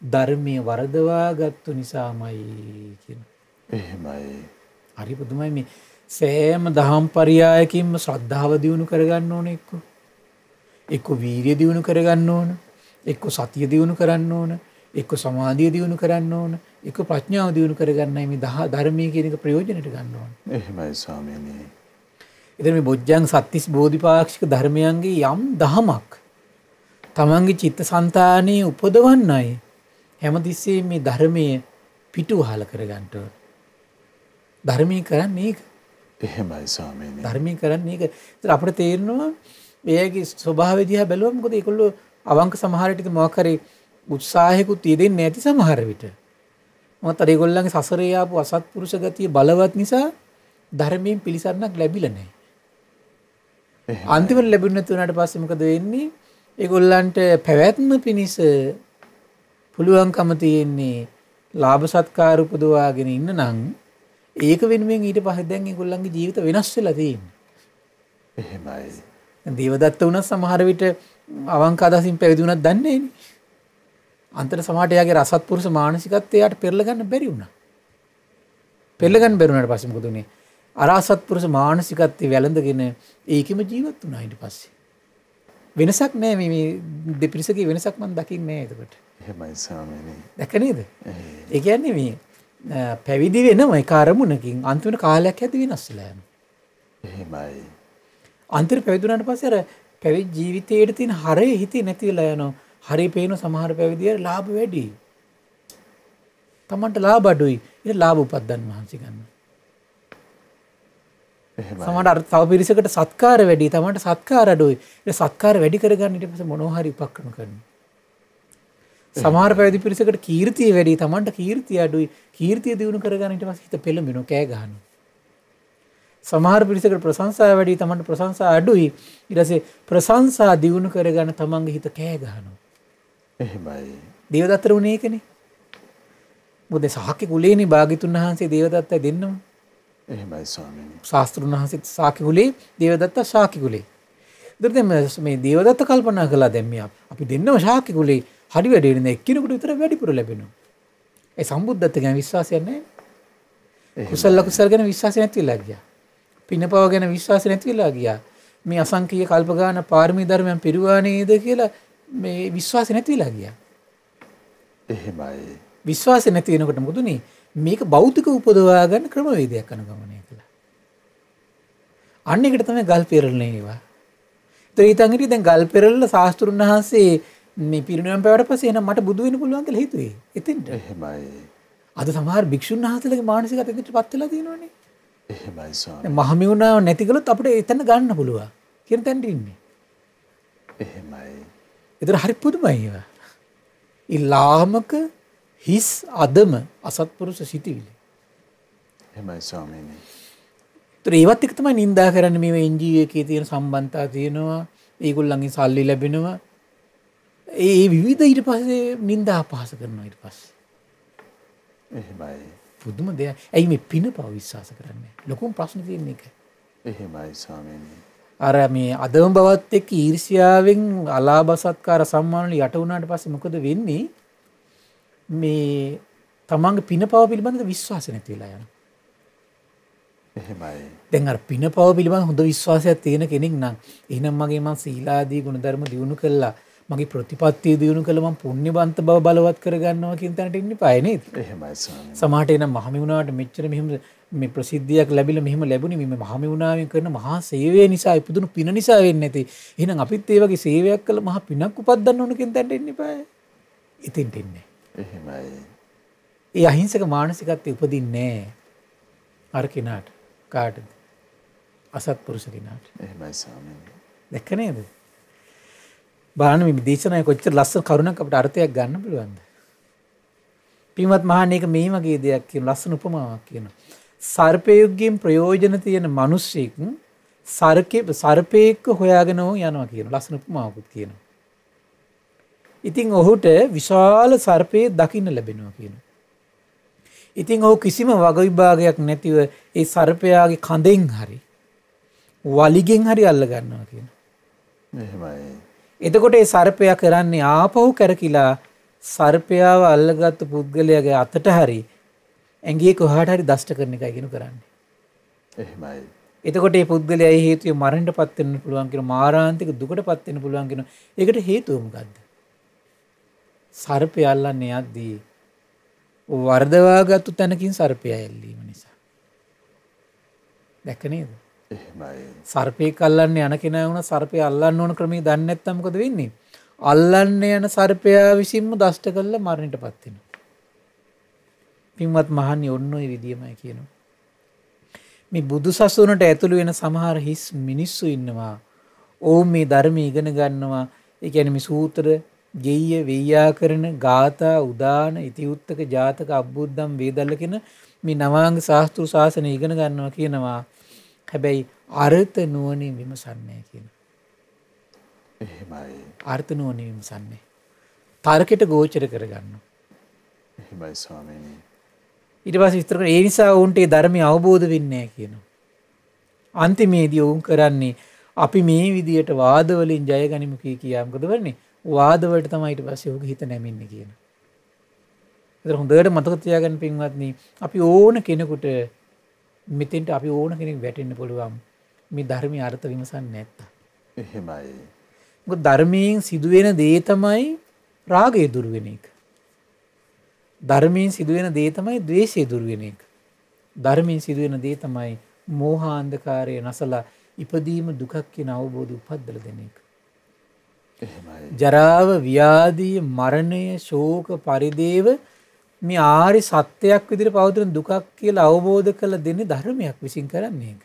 ධර්මයේ වරදවාගත්තු නිසාමයි කියන.
එහෙමයි.
හරි පුදුමයි මේ සෑම දහම් පරයයකින්ම ශ්‍රද්ධාව දියුණු කරගන්න ඕන එක්ක වීරිය දියුණු කරගන්න ඕන එක්ක සතිය දියුණු කරන්න ඕන එක්ක සමාධිය දියුණු කරන්න ඕන එක්ක ප්‍රඥාව දියුණු කරගන්නයි මේ ධර්මයේ කියන එක ප්‍රයෝජනෙට ගන්න ඕන.
එහෙමයි ස්වාමීනි.
ඉතින් මේ බොජ්ජං සත්‍තිස් බෝධිපාක්ෂික ධර්මයන්ගේ යම් දහමක් තමන්ගේ චිත්තසංතානයේ උපදවන්නයි හැමතිස්සෙම මේ ධර්මයේ පිටුවහල කරගන්න ඕන. ධර්මයේ කරන්නේ ඒක.
එහෙමයි ස්වාමීනි.
ධර්මයේ කරන්නේ ඒක. ඒත් අපිට තේරෙනවා එයාගේ ස්වභාවය දිහා බැලුවම මොකද ඒගොල්ලෝ අවංක සමහර විට මොකක් හරි උත්සාහයකුත් යෙදෙන්නේ නැති සමහර විට. මොකද අර ඒගොල්ලන්ගේ සසරේ ආපු අසත්පුරුෂ ගතිය බලවත් නිසා ධර්මයෙන් පිළිසරණක් ලැබිලා නැහැ. අන්තිමට ලැබුණ නැති වුණාට පස්සේ මොකද වෙන්නේ? ඒගොල්ලන්ට පැවැත්ම පිණිස පුළුවන්කම තියෙන්නේ ලාභ සත්කාර උපදවාගෙන ඉන්න නම් ඒක වෙනුවෙන් ඊට පස්සේ දැන් ඒගොල්ලන්ගේ ජීවිත වෙනස් වෙලා තියෙනවා.
එහෙමයි.
දේවදත්ත වුණත් සමහර විට අවංක අදහසින් පැවිදි වුණත් දන්නේ නැහැ. අන්තර සමහරට එයාගේ රසත්පුරුෂ මානසිකත්වය යාට පෙරලා ගන්න බැරි වුණා. පෙරලා ගන්න බැරි වුණාට පස්සේ මොකද උනේ? අරසත්පුරුෂ මානසිකත්වය වැළඳගෙන ඒකෙම ජීවත් වුණා ඊට පස්සේ. වෙනසක් නැහැ මේ දෙපිරිසකේ වෙනසක් මම දකින්නේ නැහැ එතකොට.
එහෙමයි ස්වාමීනි.
දැක නේද? ඒ කියන්නේ මේ පැවිදි වෙනම එක අරමුණකින් අන්තිමට කාලයක් ඇද්දි වෙනස් වෙලා යනවා.
එහෙමයි.
අන්තිමට පැවිදි වුණාට පස්සේ අර පැවිදි ජීවිතයේ තියෙන හරය හිතේ නැති වෙලා යනවා. හරි පේන සමහර පැවිදියර ලාභ වැඩි. තමන්ට ලාභ අඩුයි. ඊට ලාභ උපද්දන්න මහන්සි ගන්නවා. සමහර අර තව පිරිසකට සත්කාර වැඩි. තමන්ට සත්කාර අඩුයි. ඊට සත්කාර වැඩි කරගන්න ඊට පස්සේ මොනවා හරි උපක්‍රම කරනවා. සමහර පැවිදි පිරිසකට කීර්තිය වැඩි. තමන්ට කීර්තිය අඩුයි. කීර්තිය දිනු කරගන්න ඊට පස්සේ හිත පෙළඹෙනවා, කෑ ගහනවා. සමහර පිරිසකට ප්‍රශංසා වැඩි. තමන්ට ප්‍රශංසා අඩුයි. ඊට පස්සේ ප්‍රශංසා දිනු කරගන්න තමන්ගේ හිත කෑ ගහනවා.
එහෙමයි.
දේවදත්තට උනේ ඒකනේ. මොකද ශාක්‍ය කුලේනේ භාග්‍යතුන් වහන්සේ දේවදත්තට දෙන්නම.
එහෙමයි ස්වාමීනි.
ශාස්ත්‍රුන් වහන්සේ ශාක්‍ය කුලේ, දේවදත්ත ශාක්‍ය කුලේ. ඉතින් මේ දේවදත්ත කල්පනා කළා දැන් මේ අපි දෙන්නම ශාක්‍ය කුලේ හරි වැඩේ නේද? එක්කිනෙකුට විතර වැඩිපුර ලැබෙනවා. ඒ සම්බුද්ධත්ව ගැන විශ්වාසයක් නැහැ. කුසල කුසල ගැන විශ්වාසය නැති වෙලා ගියා. පිනපව ගැන විශ්වාසය නැති වෙලා ගියා. මේ අසංකීය කල්ප ගාන පාරමී ධර්මයන් පිරුවා නේද කියලා මේ විශ්වාසය නැති වෙලා ගියා.
එහෙමයි.
විශ්වාසය නැති වෙනකොට මොකද උනේ? මේක භෞතික උපදවා ගන්න ක්‍රමවේදයක් අනුගමනය කළා. අන්න ඒකට තමයි ගල් පෙරළන ඒවා. ඒතර ඊතන් හිටියේ දැන් ගල් පෙරළලා ශාස්ත්‍රුන් වහන්සේ මේ පිරිනිවන් පෑවට පස්සේ එහෙනම් මට බුදු වෙන්න පුළුවන් කියලා හිතුවේ. එතෙන්ට.
එහෙමයි.
අද සමහර භික්ෂුන් වහන්සේලාගේ මානසිකත්වයට එතෙන්ටපත් වෙලා තියෙනවනේ.
එහෙමයි ස්වාමී.
දැන් මහමෙවුනාව නැති කළොත් අපිට එතන ගන්න පුළුවන්. කියන තැනට ඉන්නේ.
එහෙමයි.
ඒතර හරි පුදුමයි ඒවා. ඊලාමක හිස් අදම අසත්පුරුෂ සිටිවිලි.
එහෙමයි ස්වාමීනි.
ඒතර ඒවත් එක තමයි නින්දා කරන්නේ මේ NGO එකේ තියෙන සම්බන්ධතා තියෙනවා. ඒගොල්ලන්ගේ සල්ලි ලැබෙනවා. ඒ විවිධ ඊට පස්සේ නින්දා අපහාස කරනවා ඊට පස්සේ.
එහෙමයි.
පුදුම දෙයක්. ඇයි මේ පිනපව විශ්වාස කරන්නේ? ලොකුම ප්‍රශ්න තියෙන එක.
එහෙමයි ස්වාමීනි.
අර මේ අදම බවත් එක්ක ඊර්ෂ්‍යාවෙන් අලාභ සත්කාර සම්මාන වල යට වුණාට පස්සේ මොකද වෙන්නේ? මේ තමන්ගේ පිනපව පිළිබඳ විශ්වාසය නැති වෙලා යනවා.
එහෙමයි.
දැන් අර පිනපව පිළිබඳ හොඳ විශ්වාසයක් තියෙන කෙනෙක් නම් එහෙනම් මම සීලාදී ගුණධර්ම දියුණු කළා, මගේ ප්‍රතිපත්තිය දියුණු කළා, මම පුණ්‍යවන්ත බව බලවත් කරගන්නවා කියන තැනට ඉන්න පාය නේද?
එහෙමයි ස්වාමීනි.
සමහරට එනම් මහමෙවුනාට මෙච්චර මෙහෙම මේ ප්‍රසිද්ධියක් ලැබිලා මෙහෙම ලැබුණේ මේ මහමෙවුනාවෙන් කරන මහා සේවය නිසා, ඉපදුණු පින නිසා වෙන්නේ නැති. එහෙනම් අපිත් ඒ වගේ සේවයක් කළා මහා පිනක් උපද්දන්න ඕන කියන තැනට ඉන්න පාය. ඉතින්ට ඉන්නේ.
එහෙමයි.
ඒ අහිංසක මානසිකත්වය උපදින්නේ නැහැ. අර කෙනාට. කාටද? අසත්පුරුෂ කෙනාට.
එහෙමයි ස්වාමීනි.
දැක්ක නේද? බලන්න මේ දේශනාවේ කොච්චර ලස්සන කරුණක් අපිට අර්ථයක් ගන්න පුළුවන්ද? පින්වත් මහණේක මේ වගේ දෙයක් කියන ලස්සන උපමාවක් කියනවා. සර්පයෙක්ගෙන් ප්‍රයෝජන තියෙන මිනිස්සෙක් සර්පයෙක්ව හොයාගෙන යනවා කියන ලස්සන උපමාවකුත් කියනවා. ඉතින් ඔහුට විශාල සර්පයෙක් දකින්න ලැබෙනවා කියනවා. ඉතින් ඔහු කිසිම වග විභාගයක් නැතිව ඒ සර්පයාගේ කඳෙන් හරි වලිගෙන් හරි අල්ල ගන්නවා කියනවා.
එහෙමයි.
එතකොට ඒ සර්පයා කරන්නේ ආපහු කරකිලා සර්පයාව අල්ලගත්තු පුද්ගලයාගේ අතට හරි ඇඟේ කොහාට හරි දෂ්ට කරන එකයි කියන කරන්නේ.
එහෙමයි.
එතකොට මේ පුද්ගලයා ඒ හේතුව මරණයටපත් වෙන්න පුළුවන් කියන මාරාන්තික දුකටපත් වෙන්න පුළුවන් කියන ඒකට හේතුව මොකද්ද? සර්පය අල්ලන්නේ යද්දී වර්ධවාගත්තු තැනකින් සර්පයා ඇල්ලීම නිසා. දැක්ක නේද?
එහෙමයි.
සර්පෙක් අල්ලන්නේ යන කෙනා වුණා සර්පය අල්ලන්න ඕන ක්‍රමී දන්නේ නැත්නම් මොකද වෙන්නේ? අල්ලන්න යන සර්පයා විසින්ම දෂ්ට කරලා මරණයටපත් වෙනවා. පින්වත් මහණනි ඔන්න ඔය විදියමයි කියනවා. මේ බුදුසසුනට ඇතුළු වෙන සමහර හිස් මිනිස්සු ඉන්නවා. ඕම් මේ ධර්ම ඉගෙන ගන්නවා. ඒ කියන්නේ මේ සූත්‍ර, ගෙය්‍ය, වේයාකරණ, ගාථා, උදාන, ඉතිඋත්තක, ජාතක, අබ්බුද්දම්, වේදල්ල කියන මේ නවාංග ශාස්ත්‍ර ශාසනය ඉගෙන ගන්නවා කියනවා. හැබැයි අර්ථ නුවණින් විමසන්නේ කියන.
එහෙමයි.
අර්ථ නුවණින් විමසන්නේ. තර්කයට ගෝචර කරගන්නවා.
එහෙමයි ස්වාමීනි.
ඊට පස්සේ විස්තර කරන ඒ නිසා උන්ට ඒ ධර්මය අවබෝධ වෙන්නේ නැහැ කියනවා. අන්තිමේදී උන් කරන්නේ අපි මේ විදියට වාද වලින් ජය ගනිමු කියා මොකද වෙන්නේ? වාද වලට තමයි ඊට පස්සේ ඔහුගේ හිත නැමෙන්නේ කියනවා. ඒතර හොඳට මතක තියාගන්න පින්වත්නි අපි ඕන කෙනෙකුට මෙතෙන්ට අපි ඕන කෙනෙක් වැටෙන්න පුළුවන් මේ ධර්මයේ අර්ථ විමසන්නේ නැත්තම්.
එහෙමයි.
මොකද ධර්මයෙන් සිදුවෙන දේ තමයි රාගය දුරු වෙන එක. ධර්මයෙන් සිදුවෙන දේ තමයි ද්වේෂය දුරු වෙන එක. ධර්මයෙන් සිදුවෙන දේ තමයි මෝහාන්ධකාරය නැසලා ඉපදීම දුකක් කියන අවබෝධය උපද්දලා දෙන එක.
එහෙමයි.
ජරාව, ව්‍යාධිය, මරණය, ශෝක, පරිදේව මේ ආරි සත්‍යයක් විදිහට පවතින දුකක් කියලා අවබෝධ කරලා දෙන්නේ ධර්මයක් විසින් කරන්නේ ඒක.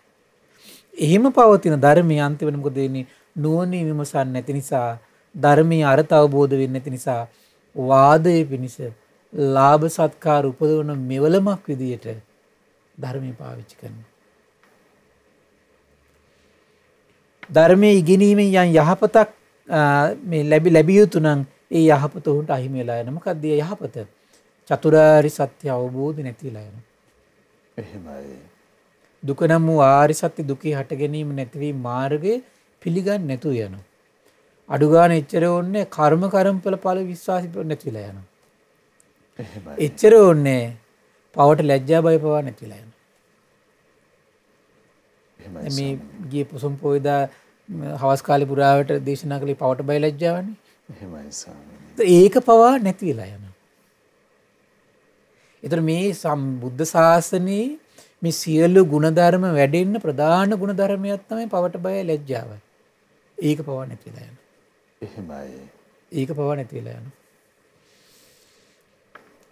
එහෙම පවතින ධර්මයේ අන්තිමට මොකද වෙන්නේ? නුවණින් විමසන්නේ නැති නිසා, ධර්මයේ අර්ථ අවබෝධ වෙන්නේ නැති නිසා වාදයේ පිනිස ලාභ සත්කාර උපදවන මෙවලමක් විදියට ධර්මයේ පාවිච්චි කරනවා. ධර්මයේ ඉගෙනීමෙන් යම් යහපතක් මේ ලැබිය යුතු නම් ඒ යහපත උන්ට අහිමි වෙලා යනවා. මොකක්ද ඒ යහපත? චතුරාර්ය සත්‍ය අවබෝධ නැතිලා යනවා.
එහෙමයි.
දුක නම් වූ ආර්ය සත්‍ය දුකේ හට ගැනීම නැතිවීම මාර්ගය පිළිගන්නේ නැතුව යනවා. අඩු ගන්න එච්චර ඕනේ කර්ම කර්මඵල ඵල විශ්වාසි නැතිලා යනවා.
එහෙමයි.
එච්චර ඕනේ පවට ලැජ්ජා බය පවා නැතිලා යනවා.
එහෙමයි.
මේ ගියේ පොසොන් පොයදා හවස් කාලේ පුරාවට දේශනා කළේ පවට බය ලැජ්ජාවනේ.
එහෙමයි ස්වාමීනි.
ඒක පවා නැති වෙලා යනවා. ඒතර මේ බුද්ධ ශාසනයේ මේ සියලු ගුණධර්ම වැඩෙන්න ප්‍රධාන ගුණධර්මයක් තමයි පවට බය ලැජ්ජාව. ඒක පවා නැති වෙලා යනවා.
එහෙමයි.
ඒක පවා නැති වෙලා යනවා.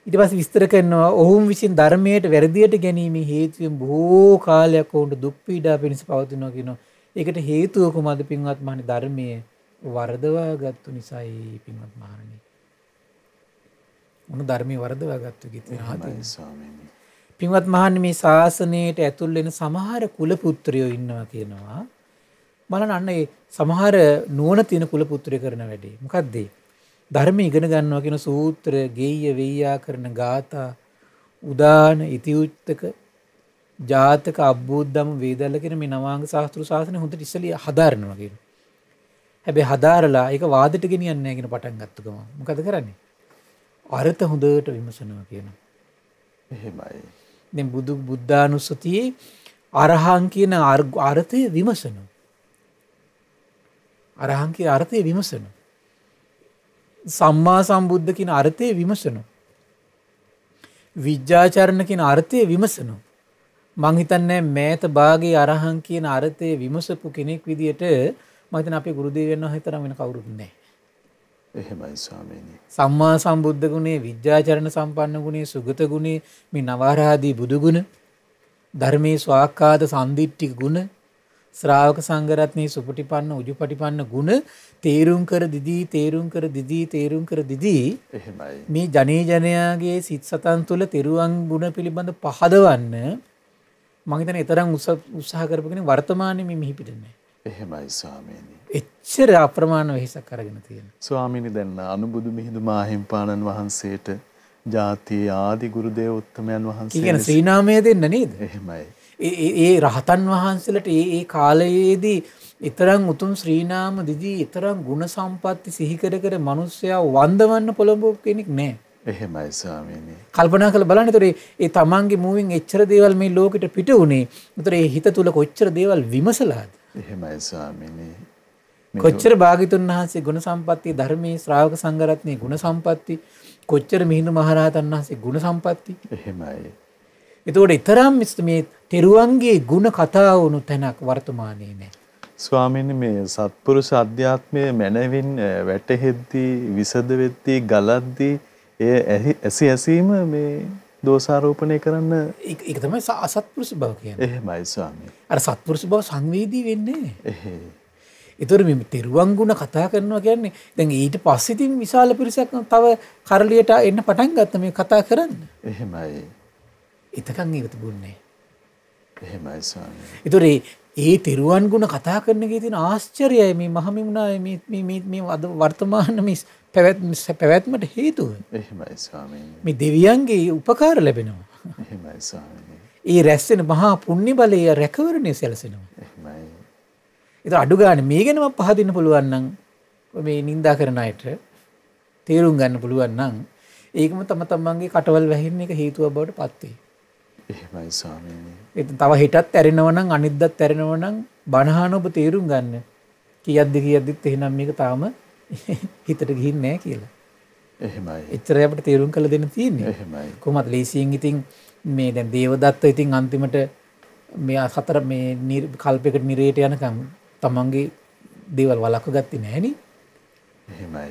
ඊට පස්සේ විස්තර කරනවා ඔවුන් විසින් ධර්මයට වැරදියට ගැනීම හේතුවෙන් බොහෝ කාලයක් ඔවුන්ට දුක් පීඩා පිණිස පවතිනවා කියනවා. ඒකට හේතුව කොහොමද පින්වත් මහණනි? ධර්මයේ වරදවා ගත්තු නිසායි පින්වත් මහණනි. මොන ධර්මයේ වරදවා ගත්තු කිව්වේ
ස්වාමීනි.
පින්වත් මහණනි මේ ශාසනයට ඇතුල් වෙන සමහර කුල පුත්‍රයෝ ඉන්නවා කියනවා. බලන්න අන්න ඒ සමහර නුවණ තියෙන කුල පුත්‍රයෝ කරන වැඩේ. මොකද්ද? ධර්ම ඉගෙන ගන්නවා කියන සූත්‍ර, ගෙය්‍ය, වෙය්‍යාකරණ, ගාථා, උදාන, ඉතිඋත්තක, ජාතක, අබ්බූද්දම, වේදල්ල කියන මේ නවාංග ශාස්ත්‍ර ශාසනය හොඳට ඉස්සෙල්ලා හදාරනවා කියනවා. හැබැයි හදාරලා ඒක වාදෙට ගෙනියන්නේ නැහැ කියන පටන් ගත්ත ගමන් මොකද කරන්නේ? අර්ථ හොඳට විමසනවා කියනවා.
එහෙමයි.
දැන් බුද්ධානුස්සතියේ අරහං කියන අර්ථය විමසනවා. අරහං කියන අර්ථය විමසනවා. සම්මා සම්බුද්ධ කියන අර්ථය විමසනවා. විජ්ජාචරණ කියන අර්ථය විමසනවා. මං හිතන්නේ මෑත භාගයේ අරහං කියන අර්ථය විමසපු කෙනෙක් විදියට මම හිතන්නේ අපේ ගුරු දෙවියන් වහන්සේ තරම් වෙන කවුරුත් නැහැ.
එහෙමයි ස්වාමීනි.
සම්මා සම්බුද්ධ ගුණේ, විජ්ජාචරණ සම්පන්න ගුණේ, සුගත ගුණේ, මේ නවආරාදී බුදු ගුණ, ධර්මයේ ස්වාක්කාත සම්දිට්ඨික ගුණ, ශ්‍රාවක සංඝරත්නයේ සුපටිපන්න උජුපටිපන්න ගුණ තේරුම් කර දිදී
එහෙමයි.
මේ ජනේ ජනයාගේ සිත් සතන් තුළ තෙරුවන් ගුණ පිළිබඳ පහදවන්න මම හිතන්නේ තරම් උත්සාහ කරපගෙන වර්තමානයේ මේ මිහිපිට නැහැ.
එහෙමයි ස්වාමීනි.
එච්චර අප්‍රමාණ වෙහසක් අරගෙන තියෙනවා.
ස්වාමීනි දැන් අනුබුදු මිහිඳු මාහිම්පාණන් වහන්සේට ජාතිය ආදි ගුරු දේව උත්තමයන් වහන්සේ
කියන ශ්‍රී නාමය දෙන්න නේද?
එහෙමයි.
ඒ රහතන් වහන්සේලාට ඒ කාලයේදී ඊතරම් උතුම් ශ්‍රී නාම දිදී ඊතරම් ගුණ සම්පatti සිහි කර මිනිස්සයා වන්දවන්න පොළඹව කෙනෙක් නැහැ.
එහෙමයි ස්වාමීනි.
කල්පනා කරලා බලන්න. ඒතර ඒ තමන්ගේ මූවින් එච්චර දේවල් මේ ලෝකෙට පිට උනේ. ඒතර ඒ හිත තුල කොච්චර දේවල් විමසලාද?
එහෙමයි ස්වාමීනි.
කොච්චර භාග්‍යතුන් වහන්සේ ගුණ සම්පatti, ධර්මයේ ශ්‍රාවක සංඝරත්නයේ ගුණ සම්පatti, කොච්චර මිහිඳු මහරහතන් වහන්සේ ගුණ සම්පatti.
එහෙමයි.
ඒතකොට ඊතරම් මේ තෙරුවන්ගේ ගුණ කතා වුණු තැනක් වර්තමානයේ නැහැ.
ස්වාමීනි මේ සත්පුරුෂ අධ්‍යාත්මයේ මනවින් වැටහෙද්දී විසද වෙද්දී ගලද්දී ඒ ඇසීම මේ දෝෂාරෝපණය කරන්න
ඒක තමයි අසත්පුරුෂ බව කියන්නේ.
එහෙමයි ස්වාමී.
අර සත්පුරුෂ බව සංවේදී වෙන්නේ නැහැ.
එහෙයි.
ඒතර මේ තෙරුවන් ගුණ කතා කරනවා කියන්නේ දැන් ඊට පස්සේ ඉතින් විශාල පිරිසක් තව කරලියට එන්න පටන් ගත්ත මේ කතා කරන්න.
එහෙමයි.
එතකන් ඒක තිබුණේ නැහැ.
එහෙමයි ස්වාමී.
ඒතර ඒ තෙරුවන් ගුණ කතා කරන එකේ තියෙන ආශ්චර්යය මේ මහමෙමුණාවේ මේ අද වර්තමාන මේ පැවැත්මට හේතුව.
එහෙමයි ස්වාමීනි.
මේ දෙවියන්ගේ උපකාර ලැබෙනවා.
එහෙමයි ස්වාමීනි.
ඒ රැස් වෙන මහා පුණ්‍ය බලය රැකවරණය සැලසෙනවා.
එහෙමයි.
ඒක අඩු ගන්න මේ ගැනම පහදින්න පුළුවන් නම් මේ නිඳා කරන අයට තේරුම් ගන්න පුළුවන් නම් ඒකම තමන්ගේ කටවල් වැහින්න එක හේතුවක් බවට පත් වෙයි.
එහෙමයි ස්වාමීනි.
ඒක තව හිටත් ඇරෙනව නම් අනිද්දාත් ඇරෙනව නම් බණහන ඔබ තේරුම් ගන්න. කීයක්දිත් එහෙනම් මේක තාම හිතට ගිහින් නැහැ කියලා.
එහෙමයි.
එච්චරයි අපිට තේරුම් කළ දෙන්න තියෙන්නේ.
එහෙමයි.
කොහොමද ලේසියෙන් ඉතින් මේ දැන් දේවදත්ත ඉතින් අන්තිමට මේ හතර මේ කල්පයකට නිරේට යනකම් තමන්ගේ දේවල් වළක්ව ගත්තේ නැහෙනි.
එහෙමයි.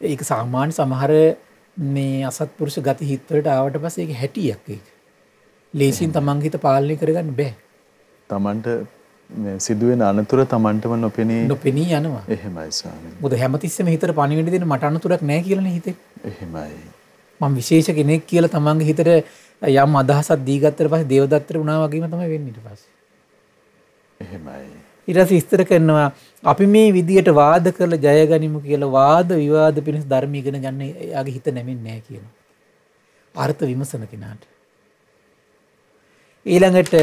ඒක සාමාන්‍ය සමහර මේ අසත්පුරුෂ ගති හිත් වලට ආවට පස්සේ ඒක හැටියක් ඒක. ලේසියෙන් තමන්ගේ හිත පාලනය කරගන්න බෑ.
තමන්ට සිදුවෙන අනතුර තමන්ටම
නොපෙනී යනවා.
එහෙමයි ස්වාමීනි.
මොකද හැමතිස්සෙම හිතට පණිවිඩ දෙන්න මට අනතුරක් නැහැ කියලානේ හිතේ.
එහෙමයි.
මම විශේෂ කෙනෙක් කියලා තමන්ගේ හිතට යම් අදහසක් දී ගත්තට පස්සේ දේවදත්තට වුණා වගේම තමයි වෙන්නේ ඊට පස්සේ.
එහෙමයි.
ඊට පස්සේ විස්තර කරනවා අපි මේ විදියට වාද කරලා ජය ගනිමු කියලා වාද විවාද පිණිස ධර්ම ඉගෙන ගන්න එයාගේ හිත නැමෙන්නේ නැහැ කියනවා. අර්ථ විමසන කෙනාට. ඊළඟට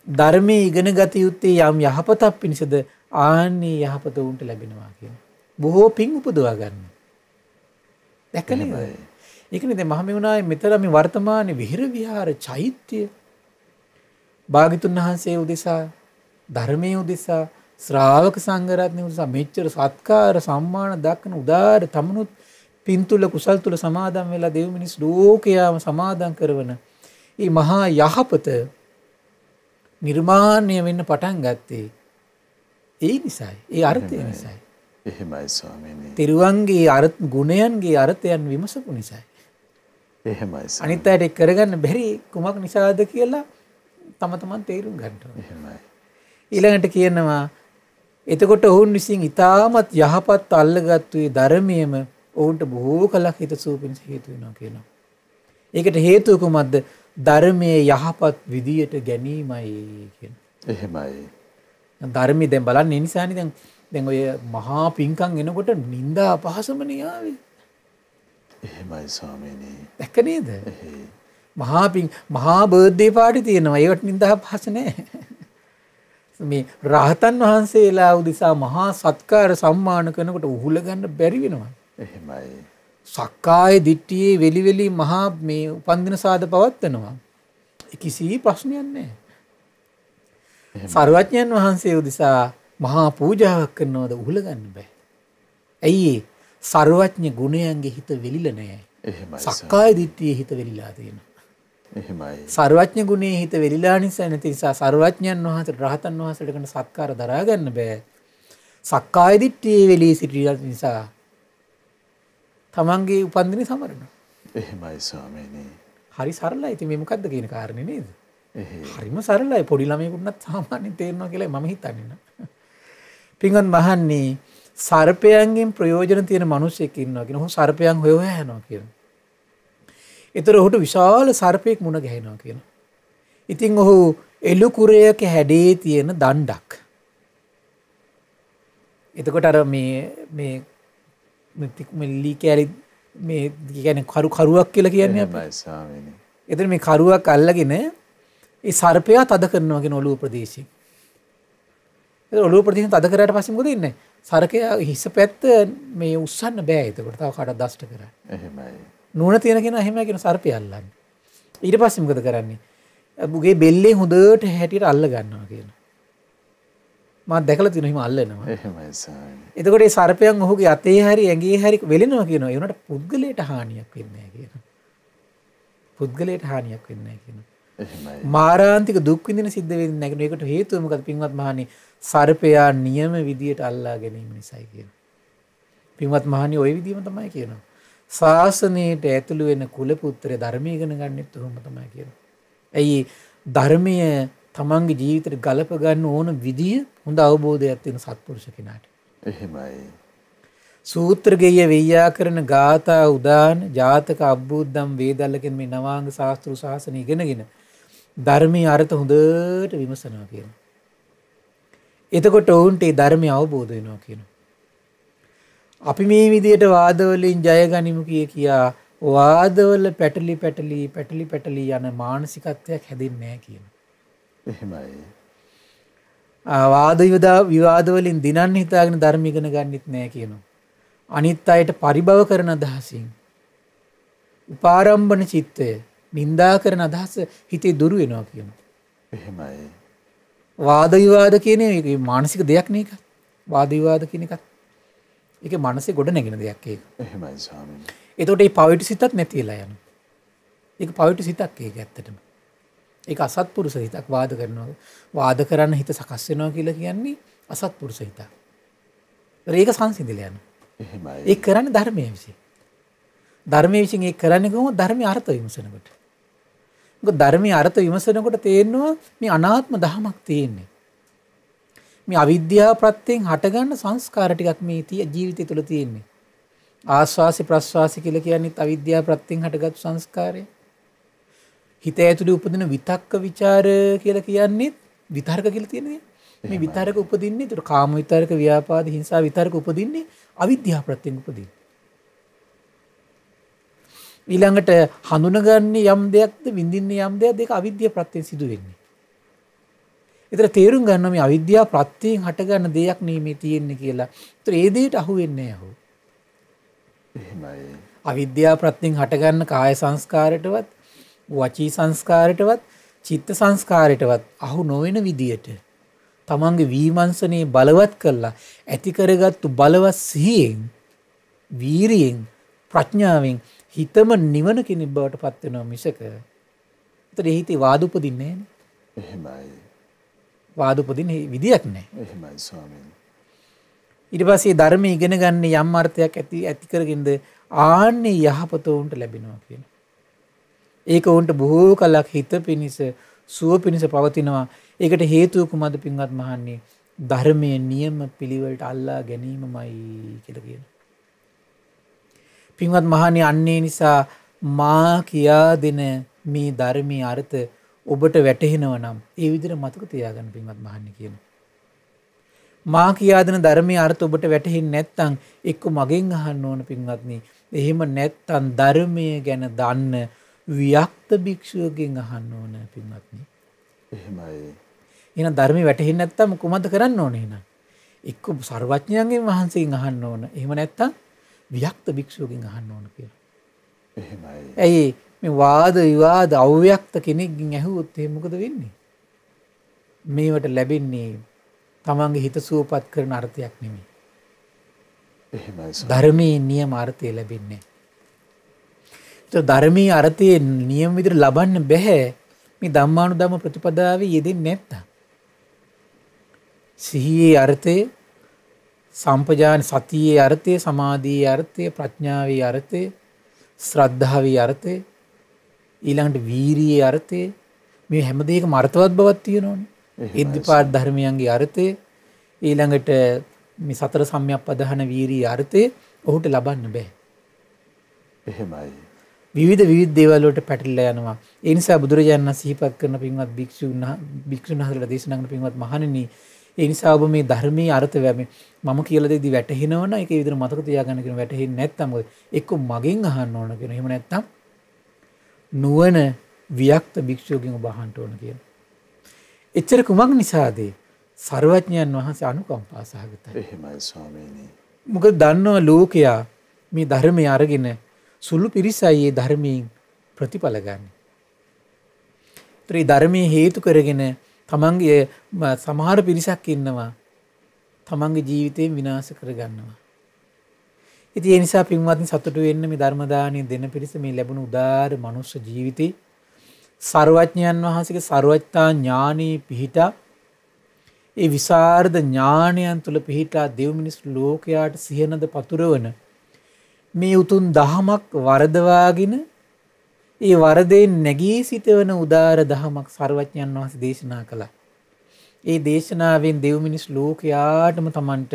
ධර්මයේ ඉගෙන ගත යුත්තේ යම් යහපතක් පිණිසද ආන්නේ යහපත උන්ට ලැබෙනවා කියනවා. බොහෝ පින් උපදවා ගන්න. දැකලා ඒකනේ දැන් මහමෙවුනාවේ මෙතන මේ වර්තමානයේ විහෙර විහාර චෛත්‍ය භාග්‍යතුන් වහන්සේ උදෙසා ධර්මයේ උදෙසා ශ්‍රාවක සංඝරත්නය උදෙසා මෙච්චර සත්කාර සම්මාන දක්වන උදාර තමනුත් පින්තුල කුසල් තුල සමාදන් වෙලා දෙව් මිනිස් ලෝකයාම සමාදන් කරවන මේ මහා යහපත නිර්මාණය වෙන්න පටන් ගත්තේ ඒ නිසායි. ඒ අර්ථය නිසායි.
එහෙමයි ස්වාමීනි.
තිරුවන්ගේ අර්ථ ගුණයන්ගේ අර්ථයන් විමසපු නිසායි.
එහෙමයි.
අනිත් අයට කරගන්න බැරි කුමක් නිසාද කියලා තම තමන් තේරුම් ගන්න ඕනේ.
එහෙමයි.
ඊළඟට කියනවා එතකොට ඔවුන් විසින් ඊටමත් යහපත් අල්ලගත්තු ඒ ධර්මයේම ඔවුන්ට බොහෝ කලක් හිතසුව පිණිස හේතු වෙනවා කියනවා. ඒකට හේතුව කුමක්ද? ධර්මයේ යහපත් විදියට ගැනීමයි කියනවා.
එහෙමයි.
ධර්මයේ දැන් බලන්නේ නිසානේ දැන් ඔය මහා පිංකම් එනකොට නිന്ദා අපහසමනේ ආවේ.
එහෙමයි ස්වාමීනි.
දැක්ක නේද? මහා බර්ත්ඩේ පාටි තියෙනවා. ඒවට නිന്ദා අපහස නැහැ. මේ රහතන් වහන්සේලා උදෙසා මහා සත්කාර සම්මාන කරනකොට උහුල ගන්න බැරි වෙනවා.
එහෙමයි.
සක්කාය දිට්ඨියේ වෙලි මහා මේ උපන්දින සාද පවත්වනවා. කිසි ප්‍රශ්නයක් නැහැ. සර්වඥයන් වහන්සේ උදෙසා මහා පූජාවක් කරනවද උහුල ගන්න බෑ. ඇයි ඒ? සර්වඥ ගුණයන්ගේ හිත වෙලිලා නැහැ.
එහෙමයි.
සක්කාය දිට්ඨියේ හිත වෙලිලා තියෙනවා.
එහෙමයි.
සර්වඥ ගුණයේ හිත වෙලිලා නිසා නැති නිසා සර්වඥයන් වහන්සේ රහතන් වහන්සේට කරන සත්කාර දරා ගන්න බෑ. සක්කාය දිට්ඨියේ වෙලී සිටින නිසා තමන්ගේ උපන්දිනේ සමරනවා.
එහෙමයි ස්වාමීනි.
හරි සරලයි. ඉතින් මේ මොකද්ද කියන කාරණේ නේද?
එහෙයි.
හරිම සරලයි. පොඩි ළමයෙකුටත් සාමාන්‍යයෙන් තේරෙනවා කියලා මම හිතන්නේ නෑ. පින්වත් මහන්නේ සර්පයන්ගෙන් ප්‍රයෝජන තියෙන මිනිස්සෙක් ඉන්නවා කියන. ඔහු සර්පයන් හොය හොය යනවා කියනවා. ඒතර ඔහුට විශාල සර්පෙක් මුණ ගැහෙනවා කියනවා. ඉතින් ඔහු එළු කුරයක හැඩේ තියෙන දණ්ඩක්. එතකොට අර මේ ලී කැලි මේ කියන්නේ කරුවක් කියලා කියන්නේ අපි.
එහෙමයි ස්වාමීනි.
එතන මේ කරුවක් අල්ලගෙන ඒ සර්පයා තද කරනවා කියන ඔළුව ප්‍රදේශයෙන්. ඒ ඔළුව ප්‍රදේශයෙන් තද කරාට පස්සේ මොකද වෙන්නේ? සර්පයා හිස පැත්ත මේ උස්සන්න බෑ. එතකොට තව කාටවත් දෂ්ට කරා.
එහෙමයි.
නුවණ තියෙන කෙනා එහෙමයි කියන සර්පයා අල්ලන්නේ. ඊට පස්සේ මොකද කරන්නේ? මුගේ බෙල්ලේ හොඳට හැටියට අල්ල ගන්නවා කියන. මම දැකලා තියෙනවා එහෙම අල්ලනවා.
එහෙමයි ස්වාමීනි.
එතකොට ඒ සර්පයන් ඔහුගේ අතේ හරි ඇඟේ හරි වෙලෙනවා කියනවා. ඒ උනට පුද්ගලයට හානියක් වෙන්නේ නැහැ කියනවා. පුද්ගලයට හානියක් වෙන්නේ නැහැ කියනවා.
එහෙමයි.
මාරාන්තික දුක් විඳින සිද්ධ වෙන්නේ නැහැ කියනවා. ඒකට හේතුව මොකද පින්වත් මහණනි? සර්පයා නියම විදියට අල්ලා ගැනීම නිසායි කියනවා. පින්වත් මහණනි ওই විදියම තමයි කියනවා. ශාසනයට ඇතුළු වෙන කුල පුත්‍රය ධර්මය ඉගෙන ගන්නෙත් උහුම තමයි කියනවා. ඇයි ධර්මය තමන්ගේ ජීවිතේට ගලප ගන්න ඕන විදිය හොඳ අවබෝධයක් තියෙන සත්පුරුෂ කෙනාට.
එහෙමයි.
සූත්‍ර ගෙය ව්‍යාකරණ ගාථා උදාන ජාතක අබ්බුද්දම් වේදල්ල කියන මේ නවාංග ශාස්ත්‍ර ශාසනය ඉගෙනගෙන ධර්මයේ අර්ථ හොඳට විමසනවා කියනවා. එතකොට ඔවුන්ට ඒ ධර්මය අවබෝධ වෙනවා කියනවා. අපි මේ විදියට වාදවලින් ජය ගනිමු කියා වාදවල පැටලි යන මානසිකත්වයක් හැදෙන්නේ නැහැ කියනවා.
එහෙමයි.
වාද විවාද වලින් දිනන්න හිතාගෙන ධර්ම ඉගෙන ගන්නෙත් නැහැ කියනවා. අනිත් අයට පරිභව කරන අදහසින් උපාරම්භන චිත්තය නින්දා කරන අදහස හිතේ දුරු වෙනවා කියනවා.
එහෙමයි.
වාද විවාද කියන එක මානසික දෙයක් නේ එක. වාද විවාද කියන එකත් ඒක මනසේ ගොඩ නැගෙන දෙයක් ඒක.
එහෙමයි ස්වාමීනි.
එතකොට මේ පවිතු සිතත් නැති වෙලා යනවා. ඒක පවිතු සිතක් ඒක ඇත්තටම. ඒක අසත්පුරුෂ හිතක් වාද කරනවා. වාද කරන්න හිත සකස් වෙනවා කියලා කියන්නේ අසත්පුරුෂ හිතක්. ඒක සංසිඳිලා යනවා.
එහෙමයි.
ඒක කරන්නේ ධර්මයේ විසින්. ධර්මයේ විසින් ඒක කරන්නේ කොහොමද? ධර්මයේ අර්ථ විමසනකොට. මොකද ධර්මයේ අර්ථ විමසනකොට තේරෙනවා මේ අනාත්ම ධමයක් තියෙන්නේ. මේ අවිද්‍යාව ප්‍රත්‍යයෙන් හටගන්න සංස්කාර ටිකක් මේ ජීවිතය තුළ තියෙන්නේ. ආස්වාසි ප්‍රස්වාසි කියලා කියන්නේ අවිද්‍යාව ප්‍රත්‍යයෙන් හටගත් සංස්කාරය. හිත ඇතුලේ උපදින විතක්ක ਵਿਚාර කියලා කියන්නේ විතර්ක කියලා තියෙනවා. මේ විතර්ක උපදින්නේ ඒතර කාම විතර්ක, ව්‍යාපාද, හිංසා විතර්ක උපදින්නේ අවිද්‍යාව ප්‍රත්‍යයෙන් උපදින්නේ. ඊළඟට හඳුනගන්නේ යම් දෙයක්ද විඳින්නේ යම් දෙයක්ද ඒක අවිද්‍යාව ප්‍රත්‍යයෙන් සිදු වෙන්නේ. ඒතර තේරුම් ගන්නවා මේ අවිද්‍යාව ප්‍රත්‍යයෙන් හටගන්න දෙයක් නෙමෙයි තියෙන්නේ කියලා. ඒතර ඒ දෙයට අහු වෙන්නේ නැහැ.
එහෙමයි.
අවිද්‍යාව ප්‍රත්‍යයෙන් හටගන්න කාය සංස්කාරයටවත් වචී සංස්කාරයටවත් චිත්ත සංස්කාරයටවත් අහු නොවන විදියට තමන්ගේ විමර්ශනයේ බලවත් කරලා ඇති කරගත්තු බලවත් සිහියෙන් වීරියෙන් ප්‍රඥාවෙන් හිතම නිවන කෙනෙක් බවට පත් වෙනවා මිසක ඒතර හිතේ වාද උපදින්නේ නැහැ.
එහෙමයි.
වාද උපදින්නේ විදියක් නැහැ.
එහෙමයි ස්වාමීනි.
ඊට පස්සේ ධර්මයේ ඉගෙන ගන්න යම් අර්ථයක් ඇති කරගෙනද ආන්නේ යහපත උන්ට ලැබෙනවා කියනවා. ඒක උන්ට බොහෝ කලක් හිත පිනිස සුව පිනිස පවතිනවා. ඒකට හේතුව කුමක්ද පින්වත් මහන්නේ? ධර්මයේ නියම පිළිවෙලට අල්ලා ගැනීමමයි කියලා කියනවා. පින්වත් මහන්නේ අන්නේ නිසා මා කියා දෙන මේ ධර්මයේ අර්ථ ඔබට වැටහෙනවා නම් ඒ විදිහට මතක තියාගන්න පින්වත් මහන්නේ කියනවා. මා කියා දෙන ධර්මයේ අර්ථ ඔබට වැටහෙන්නේ නැත්නම් එක්ක මගෙන් අහන්න ඕන පින්වත්නි. එහෙම නැත්නම් ධර්මයේ ගැන දන්න වික්ත භික්ෂුවකින් අහන්න ඕන පින්වත්නි.
එහෙමයි.
එහෙනම් ධර්මයේ වැටහෙන්නේ නැත්නම් කොහොමද කරන්න ඕනේ එහෙනම්? එක්ක සර්වඥයන්ගෙන් වහන්සේගෙන් අහන්න ඕන. එහෙම නැත්නම් වික්ත භික්ෂුවකින් අහන්න ඕන කියලා.
එහෙමයි.
ඇයි මේ වාද විවාද අව්‍යක්ත කෙනෙක්ගෙන් ඇහුවොත් එහෙනම් මොකද වෙන්නේ? මේවට ලැබෙන්නේ තමන්ගේ හිත සුවපත් කරන අර්ථයක් නෙමෙයි.
එහෙමයි.
ධර්මයේ නියම අර්ථය ලැබෙන්නේ. ඒ ධර්මයේ අර්ථයේ නියම විදිහට ලබන්න බෑ මේ ධම්මානුධම්ම ප්‍රතිපදාවේ යෙදෙන්නේ නැත්තම්. සිහියේ අර්ථය, සම්පජාන සතියේ අර්ථය, සමාධියේ අර්ථය, ප්‍රඥාවේ අර්ථය, ශ්‍රද්ධාවේ අර්ථය, ඊළඟට වීරියේ අර්ථය, මේ හැම දෙයකම අර්ථවත් බවක් තියෙනවනේ. ඉද්ධිපාද ධර්මයන්ගේ අර්ථය, ඊළඟට මේ සතර සම්‍යක්පදහන වීරියේ අර්ථය ඔහුට ලබන්න බෑ.
එහෙමයි.
විවිධ දේවල් වලට පැටලලා යනවා. ඒ නිසා බුදුරජාණන් වහන්සේ සිහිපත් කරන පින්වත් භික්ෂුන් වහන්සේලා දේශනා කරන පින්වත් මහණෙනි, ඒ නිසා ඔබ මේ ධර්මයේ අර්ථ මම කියලා දෙද්දි වැටහෙනවනම් ඒකේ විතර මතක තියාගන්න කියන වැටහෙන්නේ නැත්නම් මොකද? එක්ක මගෙන් අහන්න ඕන කියන. එහෙම නැත්නම් නුවණ වික්ත භික්ෂුවකින් ඔබ අහන්න ඕන කියන. එච්චර කුමක් නිසාද? සර්වඥයන් වහන්සේ අනුකම්පා සහගතයි.
එහෙමයි ස්වාමීනි.
මොකද දන්නවා ලෝකයා මේ ධර්මය අරගෙන සුළු පිරිසයි මේ ධර්මයෙන් ප්‍රතිඵල ගන්න. ඒ ධර්මයේ හේතු කරගෙන තමන්ගේ සමහර පිරිසක් ඉන්නවා තමන්ගේ ජීවිතයෙන් විනාශ කරගන්නවා. ඉතින් ඒ නිසා පින්වත්නි සතුටු වෙන්න මේ ධර්ම දාණය දෙන පිරිස මේ ලැබුණු උදාාර මනුෂ්‍ය ජීවිතේ සර්වඥයන් වහන්සේගේ සර්වඥතා ඥානී පිහිටා ඒ විසරද ඥානයන් තුල පිහිටා දෙව් මිනිස් ලෝකයාට සිහනද පතුරවන මේ උතුම් දහමක් වරදවාගෙන ඒ වරදෙන් නැගී සිටවන උදාර දහමක් සර්වඥයන් වහන්සේ දේශනා කළා. ඒ දේශනාවෙන් දෙව් මිනිස් ලෝකයාටම Tamanට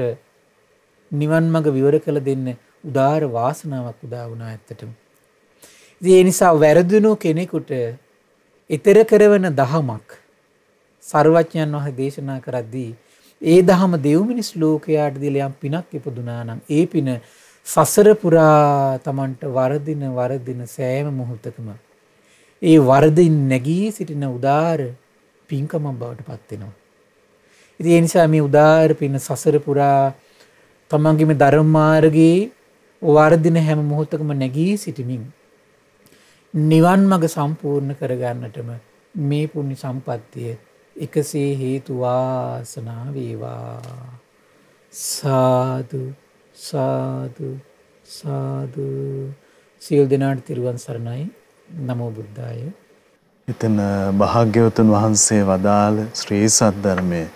නිවන් මඟ විවර කළ දෙන්න උදාර වාසනාවක් උදා වුණා ඇත්තටම. ඉතින් ඒ නිසා වැරදුණු කෙනෙකුට ඊතර කරවන දහමක් සර්වඥයන් වහන්සේ දේශනා කරද්දී ඒ දහම දෙව් මිනිස් ලෝකයාට දීලා යම් පිනක් ඉපදුනා නම් ඒ පින සසර පුරා Tamanට වරදින සෑම මොහොතකම ඒ වරදින් නැගී සිටින උදාර පින්කම බවට පත් වෙනවා. ඉතින් ඒ නිසා මේ උදාර පින සසර පුරා තමන්ගේ මේ ධර්ම මාර්ගයේ වර්ධින හැම මොහොතකම නැගී සිටමින් නිවන් මඟ සම්පූර්ණ කරගන්නටම මේ පුණ්‍ය සම්පත්තිය එකසේ හේතු වාසනා වේවා. සාදු සාදු සාදු. සියලු දෙනාට තිරුවන් සරණයි. නමෝ බුද්ධාය.
එතන භාග්‍යවතුන් වහන්සේ වදාළ ශ්‍රී සද්ධර්මයේ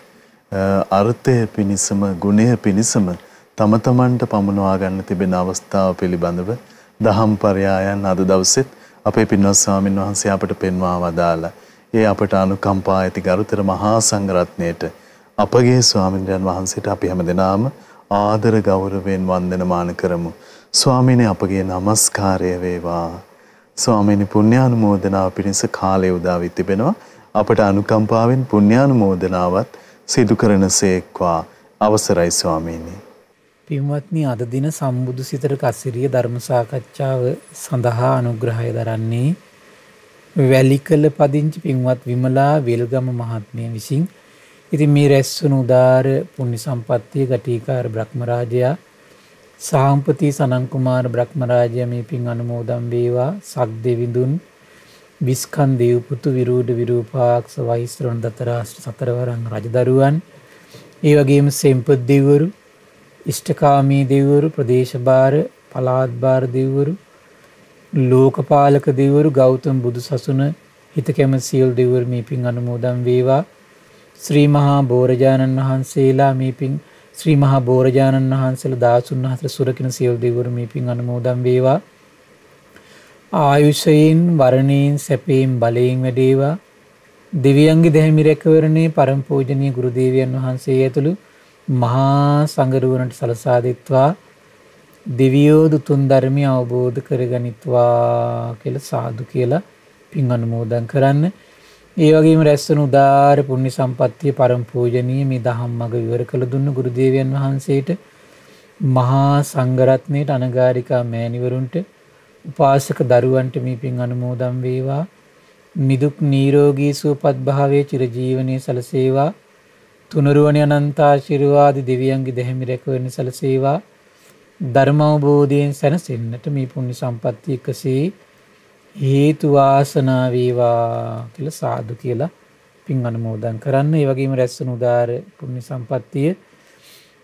අර්ථය පිණිසම ගුණය පිණිසම තම තමන්ට පමුණවා ගන්න තිබෙන අවස්ථාව පිළිබඳව දහම් පරයයන් අද දවසෙත් අපේ පින්වත් ස්වාමින් වහන්සේ අපට පෙන්වා වදාලා ඒ අපට අනුකම්පා ඇති ගරුතර මහා සංඝරත්නයට අපගේ ස්වාමින්වයන් වහන්සේට අපි හැමදෙනාම ආදර ගෞරවයෙන් වන්දනමාන කරමු. ස්වාමීනි අපගේ নমස්කාරය වේවා. ස්වාමීනි පුණ්‍යානුමෝදනාව පිණිස කාලය උදා වී තිබෙනවා. අපට අනුකම්පාවෙන් පුණ්‍යානුමෝදනාවත් සිදු කරනසේක්වා. අවසරයි ස්වාමීනි.
පින්වත්නි අද දින සම්බුදු සිතට කසිරිය ධර්ම සාකච්ඡාව සඳහා අනුග්‍රහය දරන්නේ වැලිකල පදිංචි පින්වත් විමලා වෙල්ගම මහත්මිය විසින්. ඉතින් මේ රැස්වුණු උදාර පුණ්‍ය සම්පත්තිය ගටිකාර බ්‍රහ්මරාජයා සාම්පති සනන් කුමාර බ්‍රහ්මරාජයා මේ පින් අනුමෝදන් වේවා. සක්දෙවිඳුන් විස්කන් දේව පුතු විරූඩ විරූපාක්ෂ වෛශ්‍රවණ දතරාෂ්ට්‍ර සතරවරන් රජදරුවන් ඒ වගේම සෙම්පත් දෙවිවරු ඉෂ්ඨකාමී දෙවිවරු ප්‍රදේශභාර පළාත් භාර දෙවිවරු ලෝකපාලක දෙවිවරු ගෞතම බුදු සසුන හිත කැමති සියලු දෙවිවරු මේ පින් අනුමෝදන් වේවා. ශ්‍රී මහා බෝරජානන් වහන්සේලා මේ පින් ශ්‍රී මහා බෝරජානන් වහන්සේලා දාසුන් හතර සුරකින සියලු දෙවිවරු මේ පින් අනුමෝදන් වේවා. ආයුෂයෙන් වරණයෙන් සැපයෙන් බලයෙන් වැඩේවා. දෙවියන්ගේ දැහැමි රැකවරණේ පරම පූජනීය ගුරු දේවයන් වහන්සේ ඇතුළු මහා සංඝරුවනට සලසා දෙත්වා. දෙවියෝ දුතුන් ධර්මය අවබෝධ කරගනිත්වා කියලා සාදු කියලා පින් අනුමෝදන් කරන්න. ඒ වගේම රැස්වන උදාර පුණ්‍ය සම්පත්තිය පරම පූජනීය මේ දහම් මඟ විවර කළ දුන්න ගුරු දේවයන් වහන්සේට මහා සංඝරත්නයට අනගාരികා මෑණිවරුන්ට උපාසක දරුවන්ට මේ පින් අනුමෝදන් වේවා. නිදුක් නිරෝගී සුවපත් භාවයේ චිරජීවනයේ සලසේවා. තුනුරුවනි අනන්ත ආශිර්වාද දෙවියන්ගේ දැහැමි රැකවරණ සලසේවා. ධර්ම අවබෝධයෙන් සැනසෙන්නට මේ පුණ්‍ය සම්පත්තිය එකසේ හේතු වාසනා වේවා කියලා සාදු කියලා පින් අනුමෝදන් කරන්න. ඒ වගේම රැස්වන උදාර පුණ්‍ය සම්පත්තිය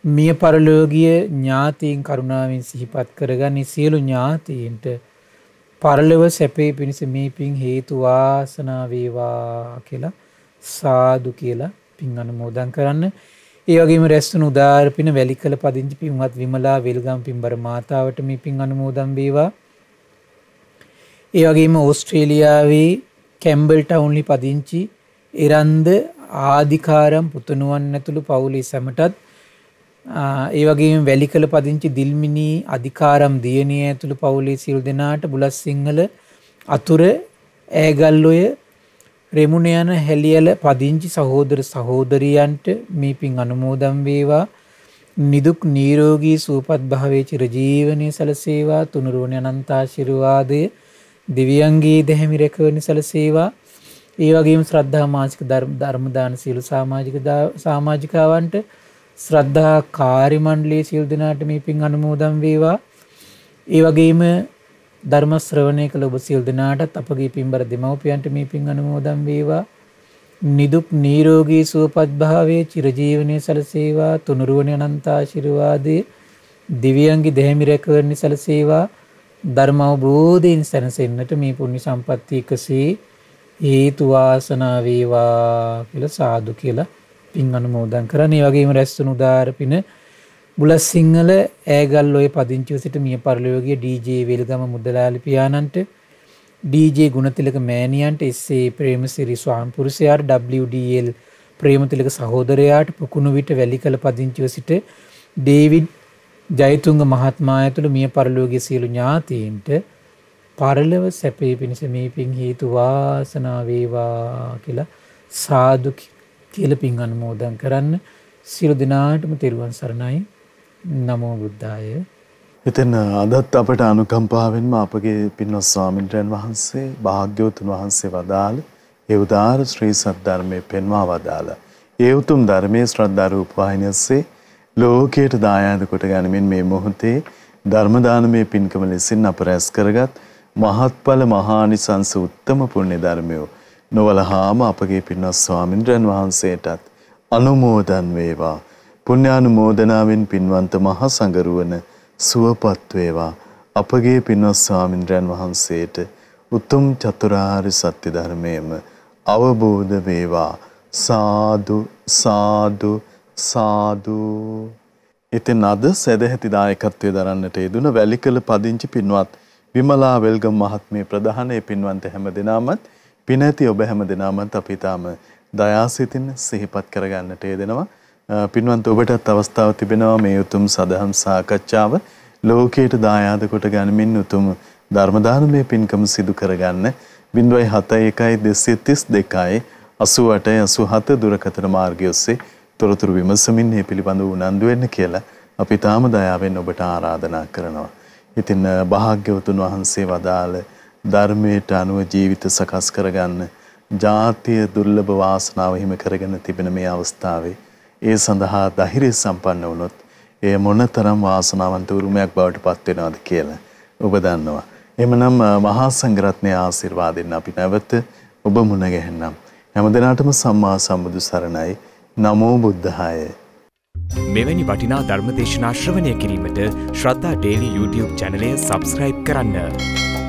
මිය පරලෝකීය ඥාතීන් කරුණාවෙන් සිහිපත් කරගනි. සියලු ඥාතීන්ට පරලොව සැපේ පිණිස මේ පින් හේතු වාසනා වේවා කියලා සාදු කියලා පින් අනුමෝදන් කරන්න. ඒ වගේම රැස්වන උදාර පින වැලිකල පදිංචි පින්වත් විමලා වෙල්ගම් පින්බර මාතාවට මේ පින් අනුමෝදන් වේවා. ඒ වගේම ඕස්ට්‍රේලියාවේ කැම්බල් ටවුන්ලි පදිංචි එරන්ද ආදිකාරම් පුතණුවන් ඇතුළු පවුලේ සැමටත් ඒ වගේම වැලිකල පදිංචි දිල්මිනී අධිකාරම් දියණිය ඇතුළු පවුලේ සියලු දෙනාට බුලත් සිංහල අතුර ඈගල්ඔය රෙමුණ යන හැලියල පදිංචි සහෝදර සහෝදරියන්ට මේ පින් අනුමෝදන් වේවා. නිදුක් නිරෝගී සුවපත් භාවයේ චිරජීවනයේ සලසේවා. තුනුරුවනි අනන්ත ආශිර්වාදය දිව්‍යංගී දැහැමි රැකවරණ සලසේවා. ඒ වගේම ශ්‍රද්ධා මාසික ධර්ම දාන සියලු සමාජිකාවන්ට ශ්‍රද්ධා කාර්ය මණ්ඩලයේ සියලු දෙනාට මේ පින් අනුමෝදන් වේවා. ඒ වගේම ධර්ම ශ්‍රවණය කළ ඔබ සියලු දෙනාටත් අපගේ පින්බර දෙමව්පියන්ට මේ පින් අනුමෝදන් වේවා. නිදුක් නිරෝගී සුවපත් භාවයේ චිරජීවනයේ සලසේවා. තුනුරුවනි අනන්ත ආශිර්වාදයේ දිව්‍යංගී දැහැමි රැකවරණ සලසේවා. ධර්ම අවබෝධයෙන් සැනසෙන්නට මේ පුණ්‍ය සම්පත්තිය එකසේ හේතු වාසනා වේවා කියලා සාදු කියලා පින් අනුමෝදන් කරන්න. ඒ වගේම රැස්වන උදාර පින බුලත් සිංහල ඈගල්ඔය පදිංචිව සිට මිය පරලෝකීය ඩී.ජේ. වෙල්ගම මුදලාලි පියාණන්ට, ඩී.ජේ. ගුණතිලක මෑණියන්ට, එස්.ඒ. ප්‍රේමසිරි ස්වාමිපුරුෂයාට, WD.එල්. ප්‍රේමතිලක සහෝදරයාට, පුකුණු විට වැලිකල පදිංචිව සිට ඩේවිඩ් ජයතුංග මහත්මයා ඇතුළු මිය පරලෝකීය සියලු ඥාතීන්ට පරලොව සැපේ පිණිස මේ පින් හේතු වාසනා වේවා කියලා සාදු කියලා පින් අනුමෝදන් කරන්න. සියලු දෙනාටම තෙරුවන් සරණයි. නමෝ බුද්ධාය.
ඉතින් අදත් අපට අනුකම්පාවෙන්ම අපගේ පින්වත් ස්වාමීන් වහන්සේ භාග්‍යවතුන් වහන්සේ වදාළ ඒ උදාාර ශ්‍රී සද්ධර්මයේ පෙන්වා වදාළ ඒ උතුම් ධර්මයේ ශ්‍රද්ධා රූප වාහිනියසේ ලෝකයට දායාද කොට ගනිමින් මේ මොහොතේ ධර්ම දානමය පින්කම ලෙසින් අප රැස් කරගත් මහත්ඵල මහානිසංස උත්තම පුණ්‍ය ධර්මය නොවලහාම අපගේ පින්වත් ස්වාමීන් වහන්සේටත් අනුමෝදන් වේවා. පුණ්‍යානුමෝදනාවෙන් පින්වන්ත මහ සංඝරුවන සුවපත් වේවා. අපගේ පින්වත් ස්වාමීන් වහන්සේට උතුම් චතුරාර්ය සත්‍ය ධර්මයේම අවබෝධ වේවා. සාදු සාදු සාදු. ඉතින් අද සදැහැති දායකත්වයේ දරන්නට යෙදුන වැලිකල පදිංචි පින්වත් විමලා වෙල්ගම මහත්මිය ප්‍රධානයේ පින්වන්ත හැම දිනමත් පින ඇති ඔබ හැම දිනමත් අපි තාම දයාසිතින් සිහිපත් කරගන්නට යෙදෙනවා. පින්වන්ත ඔබටත් අවස්ථාව තිබෙනවා මේ උතුම් සදහම් සාකච්ඡාව ලෝකයට දායාද කොට ගනිමින් උතුම් ධර්ම දානමය පින්කම සිදු කරගන්න 071 232 88 දුරකථන මාර්ගය ඔස්සේ තොරතුරු විමසමින් මේ පිළිබඳව උනන්දු වෙන්න කියලා අපි තාම දයාවෙන් ඔබට ආරාධනා කරනවා. ඉතින් භාග්‍යවතුන් වහන්සේ වදාළ ධර්මයට අනුව ජීවිත සකස් කරගන්න ජාතිය දුර්ලභ වාසනාව හිමි කරගෙන තිබෙන මේ අවස්ථාවේ ඒ සඳහා ධෛර්ය සම්පන්න වුණොත් එය මොනතරම් වාසනාවන්ත උරුමයක් බවට පත් වෙනවද කියලා ඔබ දන්නවා. එමනම් මහා සංඝරත්නයේ ආශිර්වාදයෙන් අපි නැවත ඔබ මුණ ගැහෙන්නම්. හැමදෙනාටම සම්මා සම්බුදු සරණයි. නමෝ බුද්ධාය.
මෙවැනි වටිනා ධර්ම දේශනා ශ්‍රවණය කිරීමට ශ්‍රද්ධා ඩේලි YouTube channel එක subscribe කරන්න.